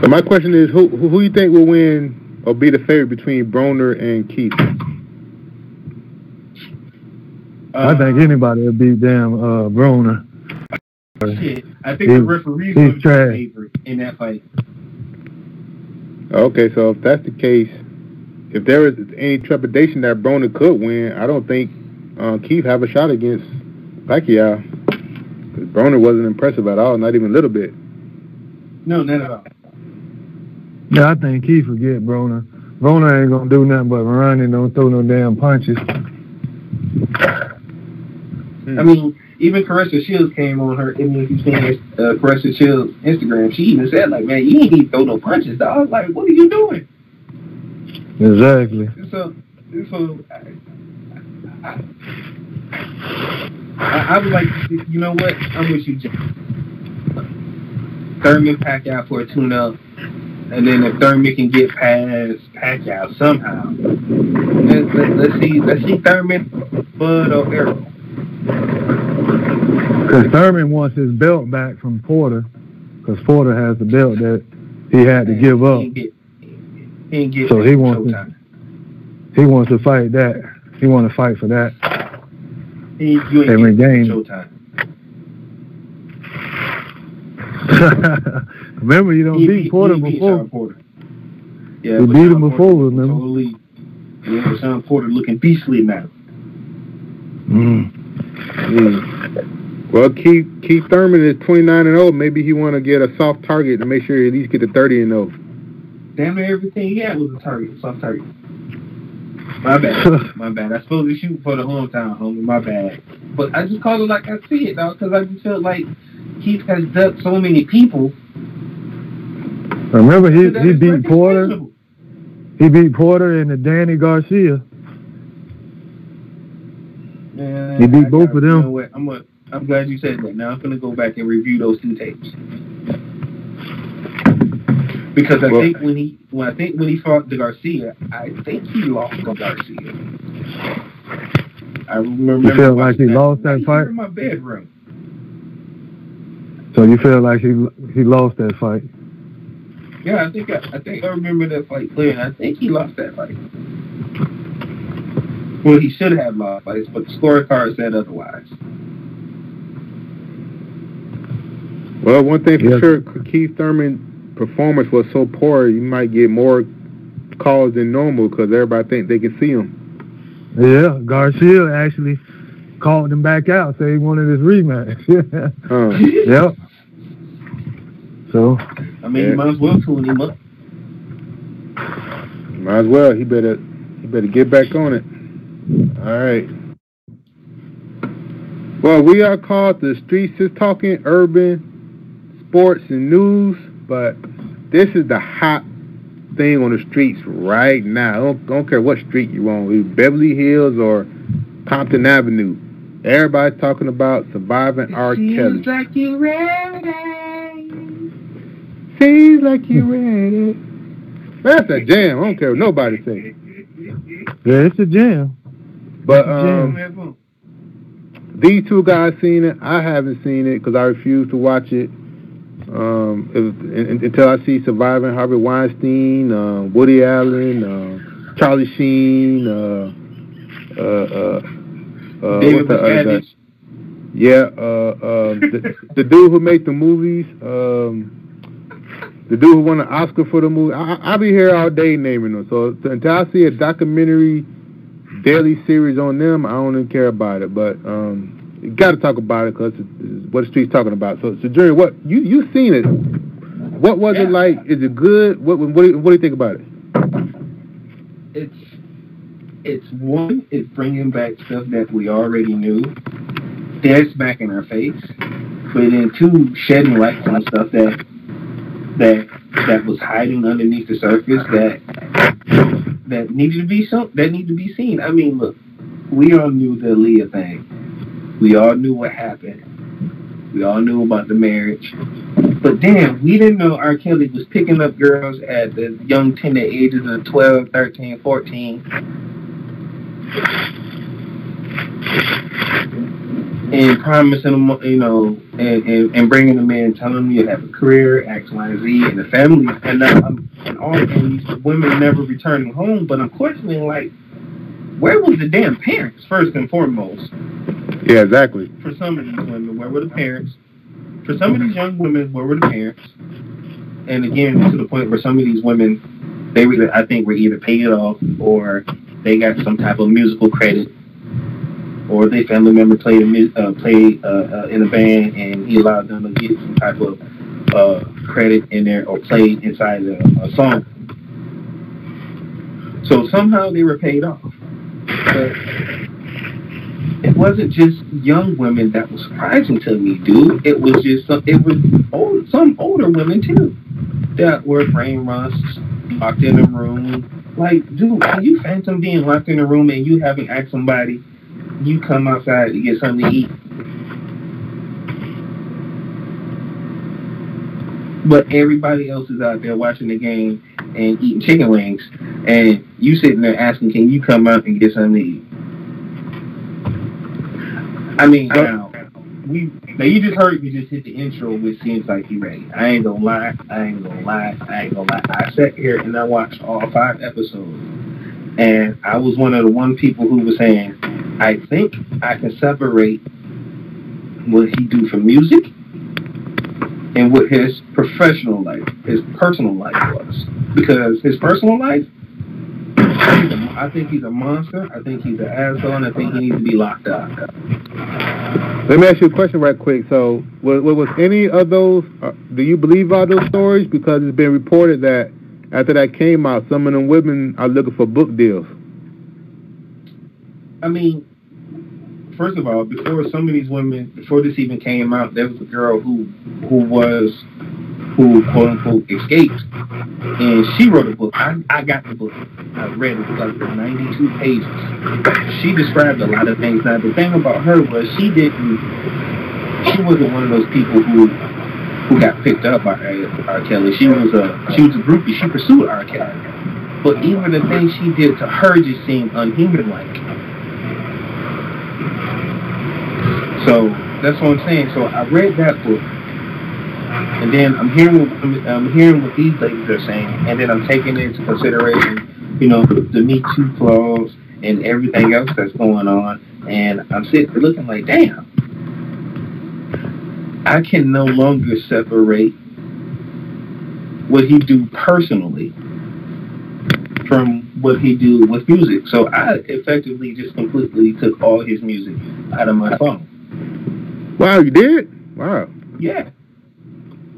So my question is, who you think will win or be the favorite between Broner and Keith? I think anybody will beat damn Broner. Shit, I think the referee's going to be favorite in that fight. Okay, so if that's the case, if there is any trepidation that Broner could win, I don't think Keith have a shot against Pacquiao. Because Broner wasn't impressive at all, not even a little bit. No, not at all. Yeah, I think Keith will get Broner. Broner ain't going to do nothing but run and don't throw no damn punches. I mean, even Caressa Shields came on her. I mean, if you've seen Caressa Shields' Instagram, she even said, like, man, you ain't need to throw no punches, dog. Like, what are you doing? Exactly. So I would like to see, you know what? I'm with you, Jim. Thurman Pacquiao for a tune-up, and then if Thurman can get past Pacquiao somehow, let's see Thurman, Bud, or Errol. Because Thurman wants his belt back from Porter, because Porter has the belt that he had to give up. So he wants to fight that. He wants to fight for that. You ain't regain Showtime. Remember, you don't beat Porter before. Yeah, you beat him before, remember? Totally. Yeah, Sean Porter looking beastly now. Well, Keith Thurman is 29-0. Maybe he want to get a soft target to make sure he at least get to 30-0. Damn near everything he had was a target, soft target. My bad. My bad. I supposed to shoot for the hometown, homie. My bad. But I just call it like I see it, dog, because I just feel like Keith has ducked so many people. Remember, he beat Porter. He beat Porter and the Danny Garcia. Man, he beat both of them. You know what? I'm glad you said that. Now I'm going to go back and review those two tapes. Because I think when he fought the Garcia, I think he lost to Garcia. I remember. You feel like he lost that fight? In my bedroom. So you feel like he lost that fight? Yeah, I think I remember that fight clearly. I think he lost that fight. Well, he should have lost fights, but the scorecard said otherwise. Well, one thing for sure, Keith Thurman's performance was so poor, you might get more calls than normal because everybody think they can see him. Yeah, Garcia actually called him back out, said he wanted his rematch. Yep. So, I mean, you might as well tune him up. Might as well. He better get back on it. All right. Well, we are called The Streets is Talking Urban Sports and News, but this is the hot thing on the streets right now. I don't care what street you're on, Beverly Hills or Compton Avenue. Everybody's talking about surviving R. Kelly. Seems like you ready. Seems like you ready. That's a jam. I don't care what nobody say. Yeah, it's a jam. But these two guys seen it. I haven't seen it because I refuse to watch it until I see Surviving Harvey Weinstein, Woody Allen, Charlie Sheen, David Miscavige. Yeah, the dude who made the movies, the dude who won an Oscar for the movie. I'll be here all day naming them. So until I see a documentary daily series on them, I don't even care about it. But you got to talk about it because it's what the street's talking about. So Jerry, what you seen it? What was it like? Is it good? What do you think about it? It's one, it's bringing back stuff that we already knew, dead smack in our face. But then two, shedding light on stuff that was hiding underneath the surface that needed to be seen. I mean, look, we all knew the Aaliyah thing. We all knew what happened. We all knew about the marriage. But damn, we didn't know R. Kelly was picking up girls at the young tender ages of 12, 13, 14. And promising them, and bringing them in, telling them you have a career, X, Y, and Z, and a family, and all these women never returning home. But I'm questioning, like, where was the damn parents, first and foremost? Yeah, exactly. For some of these women, where were the parents? For some of these young women, where were the parents? And again, to the point where some of these women, I think, were either paid off or they got some type of musical credit, or their family member played in a band and he allowed them to get some type of credit in there or play inside a song. So somehow they were paid off. But it wasn't just young women that was surprising to me, dude. It was some older women too that were brainwashed, locked in a room. Like, dude, can you phantom being locked in a room and you haven't asked somebody, you come outside to get something to eat? But everybody else is out there watching the game and eating chicken wings, and you sitting there asking, can you come out and get something to eat? I mean, now you just heard me just hit the intro, which seems like he ready. I ain't gonna lie. I sat here and I watched all 5 episodes, and I was one of the people who was saying, I think I can separate what he do for music and what his professional life, his personal life was. Because his personal life, I think he's a monster, I think he's an asshole, and I think he needs to be locked up. Let me ask you a question right quick. So, was any of those, do you believe all those stories? Because it's been reported that after that came out, some of them women are looking for book deals. I mean, first of all, before some of these women, before this even came out, there was a girl who quote unquote escaped, and she wrote a book. I got the book. I read it. It was like 92 pages. She described a lot of things. Now the thing about her was she wasn't one of those people who got picked up by R. Kelly. She was a groupie. She pursued R. Kelly, but even the things she did to her just seemed unhuman-like. So that's what I'm saying. So I read that book, and then I'm hearing what these ladies are saying, and then I'm taking into consideration, the Me Too clause and everything else that's going on, and I'm sitting looking like, damn, I can no longer separate what he do personally from what he do with music. So I effectively just completely took all his music out of my phone. Wow, you did? Wow. Yeah.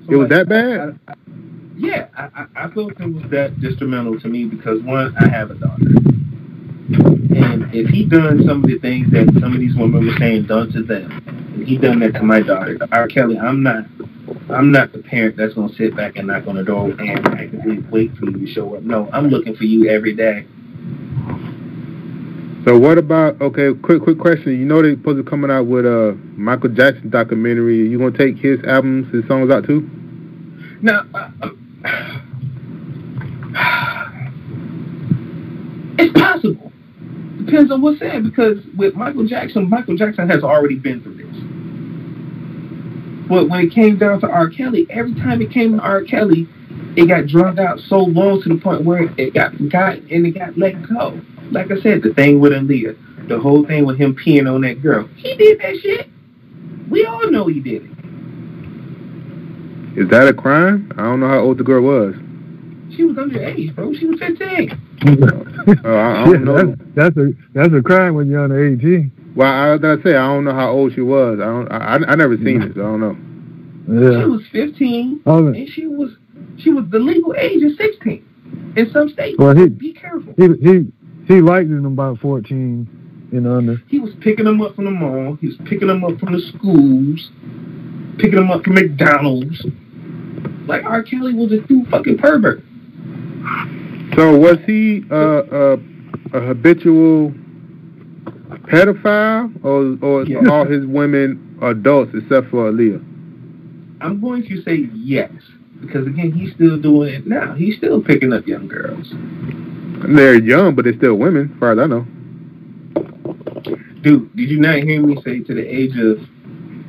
So it was that bad? I felt it was that detrimental to me because, one, I have a daughter. And if he done some of the things that some of these women were saying done to them, and he done that to my daughter, R. Kelly, I'm not the parent that's going to sit back and knock on the door and actively wait for you to show up. No, I'm looking for you every day. So what about, okay, quick question. You know they're supposed to be coming out with a Michael Jackson documentary. Are you going to take his albums, his songs out too? Now, it's possible. Depends on what's said, because with Michael Jackson has already been through this. But when it came down to R. Kelly, every time it came to R. Kelly, it got dragged out so long to the point where it got let go. Like I said, the thing with Aaliyah, the whole thing with him peeing on that girl, he did that shit. We all know he did it. Is that a crime? I don't know how old the girl was. She was underage, bro. She was 15. I don't know. That's a crime when you're under 18. Well, I don't know how old she was. I never seen it, so I don't know. Yeah. She was 15, and she was the legal age of 16 in some states. Well, be careful. He liked them about 14 and under. He was picking them up from the mall. He was picking them up from the schools, picking them up from McDonald's. Like, R. Kelly was a fucking pervert. So was he a habitual pedophile, or yes. all his women adults except for Aaliyah? I'm going to say yes, because again, he's still doing it now. He's still picking up young girls. They're young, but they're still women, as far as I know. Dude, did you not hear me say to the age of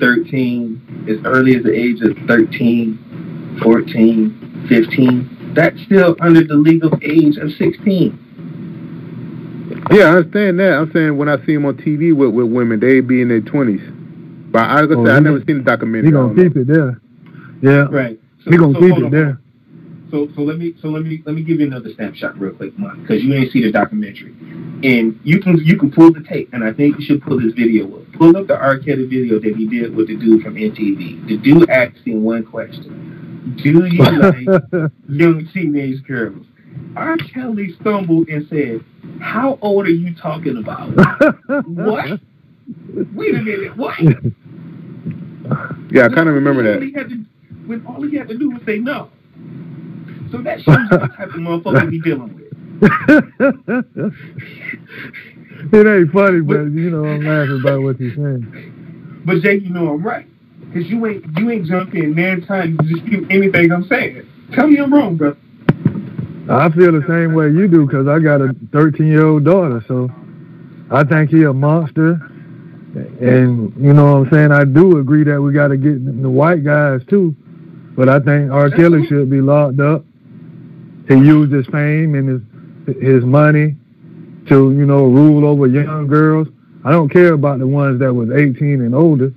13, as early as the age of 13, 14, 15? That's still under the legal age of 16. Yeah, I understand that. I'm saying when I see him on TV with women, they be in their 20s. But I never seen the documentary. He gonna keep it there. Yeah. Right. He gonna keep it there. So let me give you another snapshot real quick, Mark, because you ain't see the documentary, and you can pull the tape, and I think you should pull this video up. Pull up the R. Kelly video that he did with the dude from MTV. The dude asked him one question: do you like young teenage girls? R. Kelly stumbled and said, "How old are you talking about?" What? Wait a minute. What? Yeah, I kind of remember that. When all he had to do was say no. So that shows you the type of motherfucker we dealing with. It ain't funny, but I'm laughing about what you're saying. But Jay, you know I'm right, because you ain't jumping in there trying to dispute anything I'm saying. Tell me I'm wrong, bro. I feel the same way you do, because I got a 13-year-old daughter, so I think he a monster. And you know what I'm saying? I do agree that we got to get the white guys too, but I think R. Kelly should be locked up. He used his fame and his money to, rule over young girls. I don't care about the ones that was 18 and older,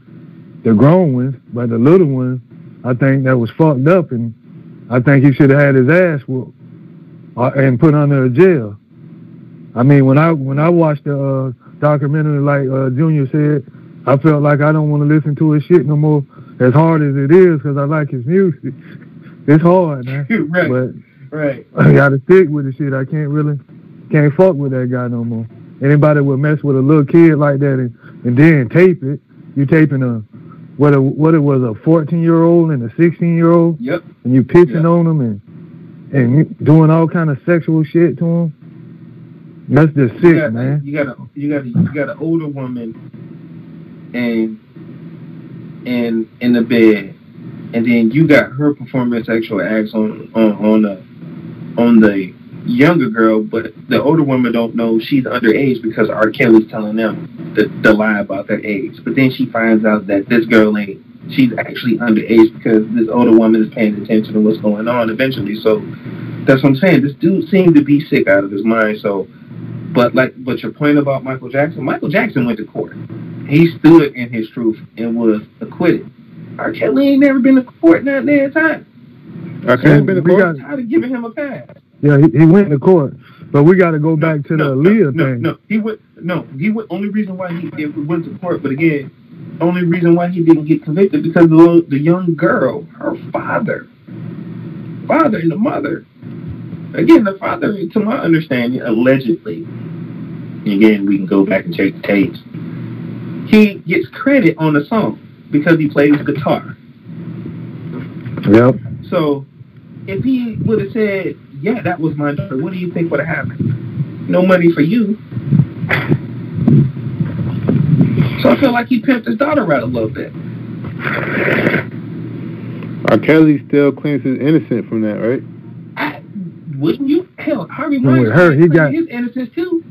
the grown ones, but the little ones, I think that was fucked up, and I think he should have had his ass whooped and put under a jail. I mean, when I watched the documentary, like Junior said, I felt like I don't want to listen to his shit no more, as hard as it is, because I like his music. It's hard, man. Right. But right. I gotta stick with the shit. I can't fuck with that guy no more. Anybody would mess with a little kid like that and then tape it. You taping what it was, a 14-year-old and a 16-year-old. Yep. And you pissing on them and doing all kind of sexual shit to them. That's just sick, man. You got an older woman and in the bed, and then you got her performing sexual acts on the younger girl, but the older woman don't know she's underage because R. Kelly's telling them the lie about that age. But then she finds out that this girl she's actually underage because this older woman is paying attention to what's going on eventually. So that's what I'm saying. This dude seemed to be sick out of his mind. So, but your point about Michael Jackson went to court. He stood in his truth and was acquitted. R. Kelly ain't never been to court, not that time. R. Kelly's been to court. How to giving him a pass? Yeah, he went to court, but we got to go back to the Aaliyah thing. He went. Only reason why he went to court, but again, only reason why he didn't get convicted because the young girl, her father and the mother. Again, the father, to my understanding, allegedly. Again, we can go back and check the tapes. He gets credit on the song because he plays guitar. Yep. So, if he would have said, "Yeah, that was my daughter," what do you think would have happened? No money for you. So I feel like he pimped his daughter out a little bit. R. Kelly still claims he's innocent from that, right? Wouldn't you? Hell, Harvey Weinstein he got his innocence too.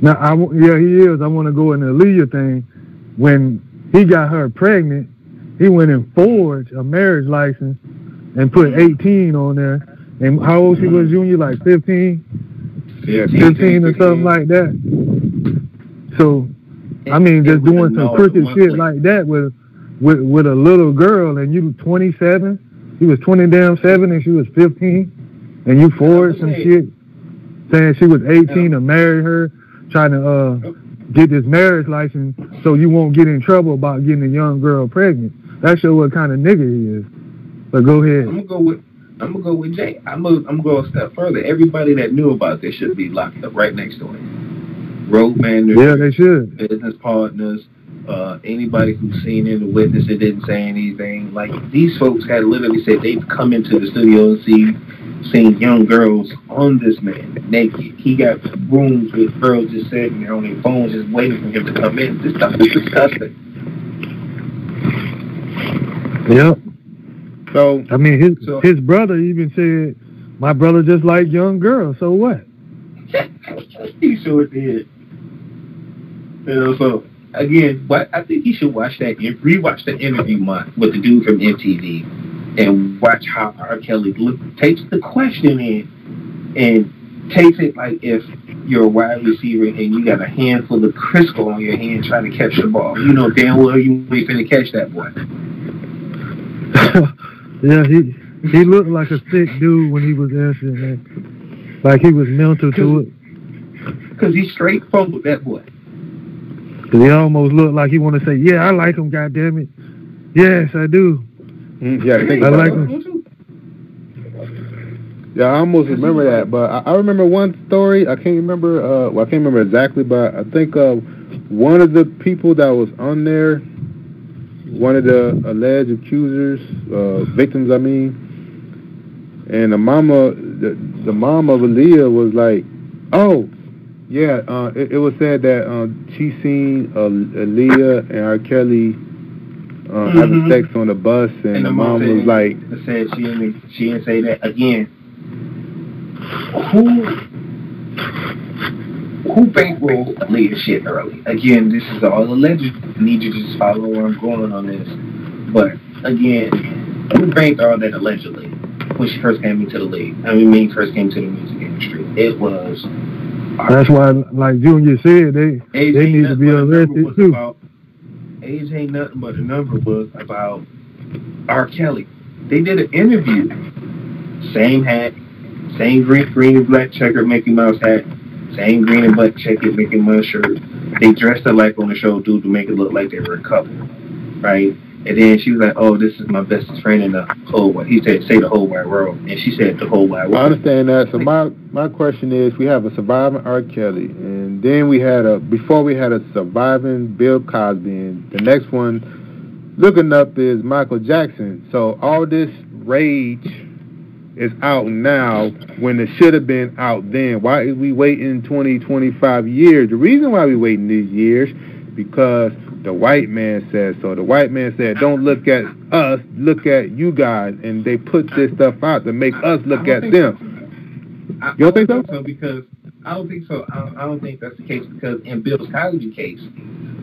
Now, he is. I want to go in the Aaliyah thing. When he got her pregnant, he went and forged a marriage license and put 18 on there. And how old she was, Junior? Like 15? Yeah, 15 or something like that. So, I mean, just doing some crooked shit like that with a little girl, and you 27, he was 27 and she was 15, and you forged some shit saying she was 18 to marry her, trying to get this marriage license so you won't get in trouble about getting a young girl pregnant. That shows what kind of nigga he is. But go ahead. I'm gonna go with Jay. I'm gonna go a step further. Everybody that knew about this should be locked up right next to him. Road managers, yeah, they should. Business partners, anybody who's seen it or witnessed it didn't say anything. Like, these folks had literally said they've come into the studio and seen young girls on this man naked. He got rooms with girls just sitting there on their phones just waiting for him to come in. This stuff is disgusting. Yep. So I mean, his brother even said, "My brother just like young girls." So what? He sure did. So again, I think you should rewatch that interview with the dude from MTV and watch how R. Kelly takes the question in and takes it like if you're a wide receiver and you got a handful of Crisco on your hand trying to catch the ball. You know damn well you ain't finna catch that boy. Yeah, he looked like a sick dude when he was answering that. Like he was mental to it. Because he straight fumbled that boy. He almost looked like he want to say, yeah, I like him, goddammit. Yes, I do. Yeah, I like him. Yeah, I almost remember that, but I remember one story. I can't remember. I can't remember exactly, but I think one of the people that was on there, one of the alleged accusers, victims, I mean, and the mom of Aaliyah was like, "Oh, yeah." It was said that she seen Aaliyah and R. Kelly having sex on the bus, and the mom was like, "said she didn't say that again." Who bankrolled Aaliyah shit early? Again, this is all alleged. I need you to just follow where I'm going on this. But again, who banked all that allegedly when she first came into the league? First came to the music industry. It was. That's why, like Junior said, they need to be arrested too. Age ain't nothing but a number was about R. Kelly. They did an interview. Same hat. Same green and black checkered Mickey Mouse hat, same green and black checkered Mickey Mouse shirt. They dressed alike on the show, dude, to make it look like they were a couple, right? And then she was like, "Oh, this is my bestest friend in the whole world." He said, "Say the whole wide world," and she said, "The whole wide world." I understand that. So my question is, we have a surviving R. Kelly, and then before we had a surviving Bill Cosby, and the next one looking up is Michael Jackson. So all this rage is out now when it should have been out then. Why is we waiting 20, 25 years? The reason why we waiting these years, because the white man said so. The white man said, don't look at us, look at you guys. And they put this stuff out to make us look at them. You don't think so? Because I don't think so. I don't think that's the case, because in Bill Cosby's case,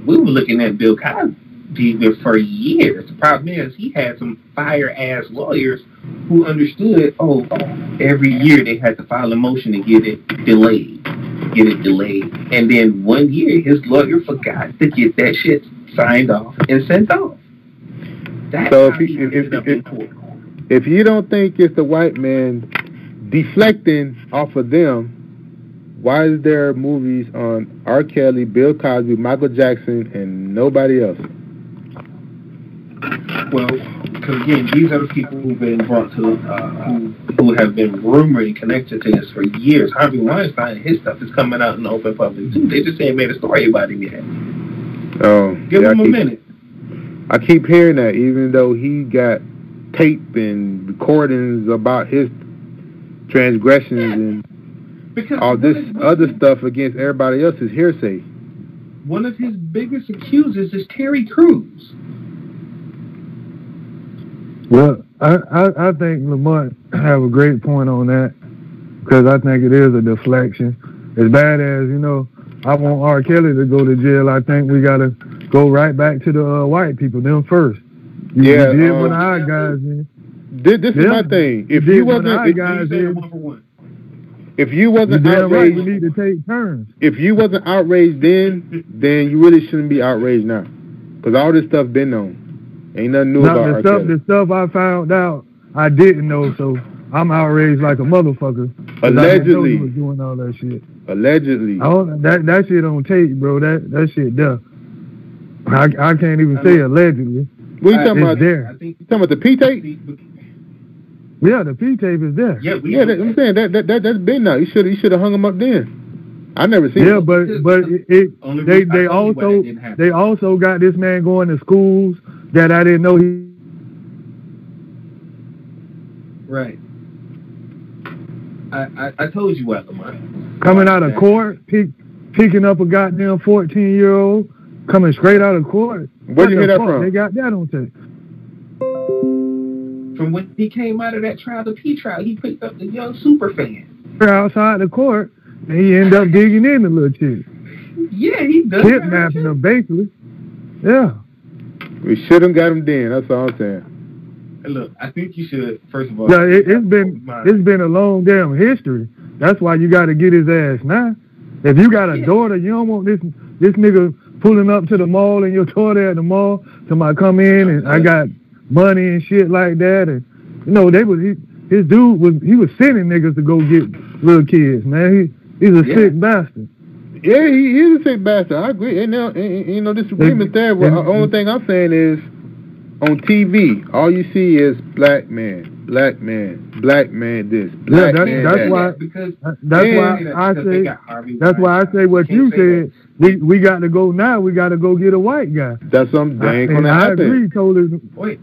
we were looking at Bill Cosby for years. The problem is he had some fire-ass lawyers who understood, every year they had to file a motion to get it delayed. And then one year his lawyer forgot to get that shit signed off and sent off. That's so if you don't think it's the white man deflecting off of them, why is there movies on R. Kelly, Bill Cosby, Michael Jackson, and nobody else? Well, because again, these are the people who've been brought to, who have been rumored and connected to this for years. Harvey Weinstein and his stuff is coming out in the open public too. They just ain't made a story about him yet. Give him a minute. I keep hearing that, even though he got tape and recordings about his transgressions and because all this other stuff against everybody else is hearsay. One of his biggest accusers is Terry Crews. Well, I think Lamont have a great point on that, because I think it is a deflection. As bad as, I want R. Kelly to go to jail, I think we got to go right back to the white people, them first. You did what our guys did. This is my thing. If you wasn't outraged, we need to take turns. If you wasn't outraged then you really shouldn't be outraged now, because all this stuff been known. Ain't nothing new about R. Kelly. The stuff I found out, I didn't know, so I'm outraged like a motherfucker. Allegedly. I didn't know he was doing all that shit. Allegedly. That shit on tape, bro. That shit there. I can't even say allegedly. What are you talking about? There. You talking about the P tape? Yeah, the P tape is there. I'm saying that's been now. You should have hung him up then. I never seen. Yeah, but they also got this man going to schools that I didn't know he. Right. I told you what, Lamont. Coming out of court, picking up a goddamn 14-year-old, coming straight out of court. Where'd you hear that from? They got that on tape. From when he came out of that trial, the P trial, he picked up the young super fan. Outside the court, and he ended up digging in the little chick. Yeah, he does. Kidnapping her, basically. Yeah. We should have got him then. That's all I'm saying. Look, I think you should, first of all. Yeah, it's been a long damn history. That's why you got to get his ass now. If you got a daughter, you don't want this nigga pulling up to the mall and your daughter at the mall. Somebody come in and I got money and shit like that. And you know his dude was sending niggas to go get little kids, man. He's a sick bastard. Yeah, he is a sick bastard. I agree. And now, you know, disagreement there. But the only thing I'm saying is, on TV, all you see is black man, black man, black man this, black man that. That's why I say what you said. We got to go now. We got to go get a white guy. That's something that ain't gonna happen. I agree totally. Wait,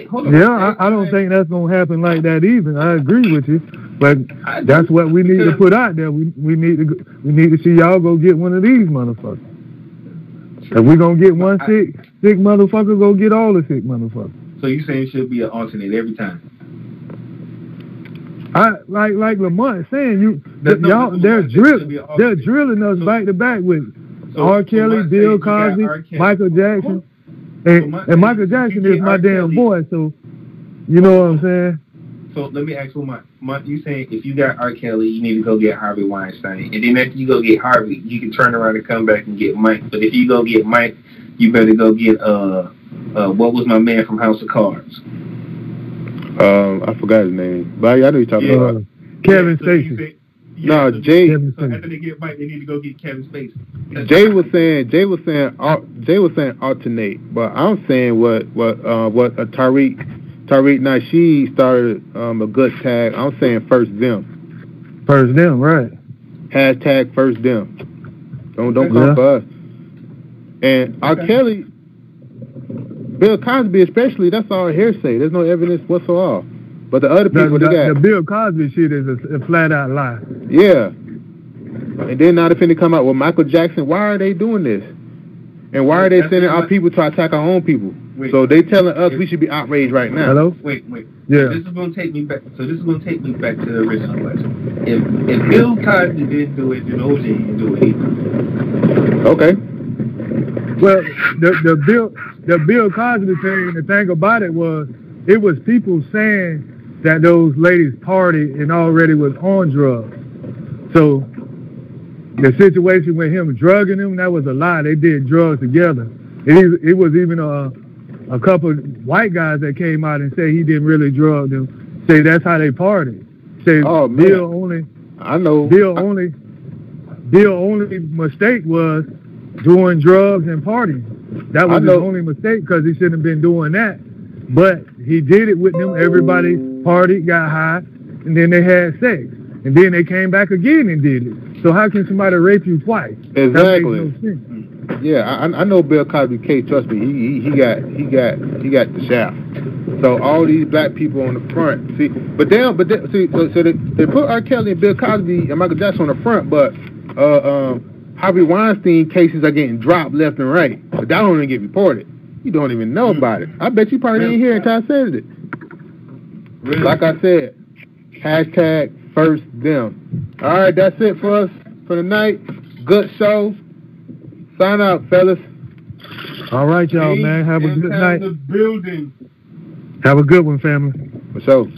hold on. Yeah, I don't think that's gonna happen like that either. I agree with you, but that's what we need to put out there. We need to see y'all go get one of these motherfuckers. If we gonna get one sick motherfucker, go get all the sick motherfuckers. So you saying it should be an alternate every time? Like Lamont saying, they're drilling us back to back with R. Kelly, Bill Cosby, Michael Jackson, and Michael Jackson is my damn boy. So you know what I'm saying. So let me ask you, you saying if you got R. Kelly, you need to go get Harvey Weinstein, and then after you go get Harvey, you can turn around and come back and get Mike. But if you go get Mike, you better go get what was my man from House of Cards? I forgot his name, but I know you're talking about Kevin Spacey. No, Jay. So after they get Mike, they need to go get Kevin Spacey. Jay was saying alternate, but I'm saying what Tariq Nasheed started a good tag. I'm saying first them. First them, right? Hashtag first them. Don't come for us. And R. Kelly, Bill Cosby especially, that's all hearsay. There's no evidence whatsoever. But the other people, the Bill Cosby shit is a flat out lie. Yeah. And then now they're finna come out with Michael Jackson. Why are they doing this? And why are they sending our people to attack our own people? So they telling us we should be outraged right now. Hello? Wait. Yeah. So this is going to take me back. So this is going to take me back to the original question. If Bill Cosby didn't do it, then OJ didn't do it either. Okay. Well, the Bill Cosby thing. The thing about it was people saying that those ladies partied and already was on drugs. So the situation with him drugging them, that was a lie. They did drugs together. It was even a couple white guys that came out and say he didn't really drug them. Say that's how they partied. Say Bill only mistake was doing drugs and partying. That was his only mistake because he shouldn't have been doing that. But he did it with them. Everybody partied, got high, and then they had sex. And then they came back again and did it. So how can somebody rape you twice? Exactly. That makes no sense. Yeah, I know Bill Cosby case. Trust me, he got the shaft. So all these black people on the front, see, so they put R. Kelly and Bill Cosby and Michael Jackson on the front, but Harvey Weinstein cases are getting dropped left and right. But that don't even get reported. You don't even know about it. I bet you probably didn't hear it until I said it. Really? Like I said, hashtag first them. All right, that's it for us for tonight. Good show. Sign out, fellas. All right, y'all, man. Have a good night. The building. Have a good one, family. For sure.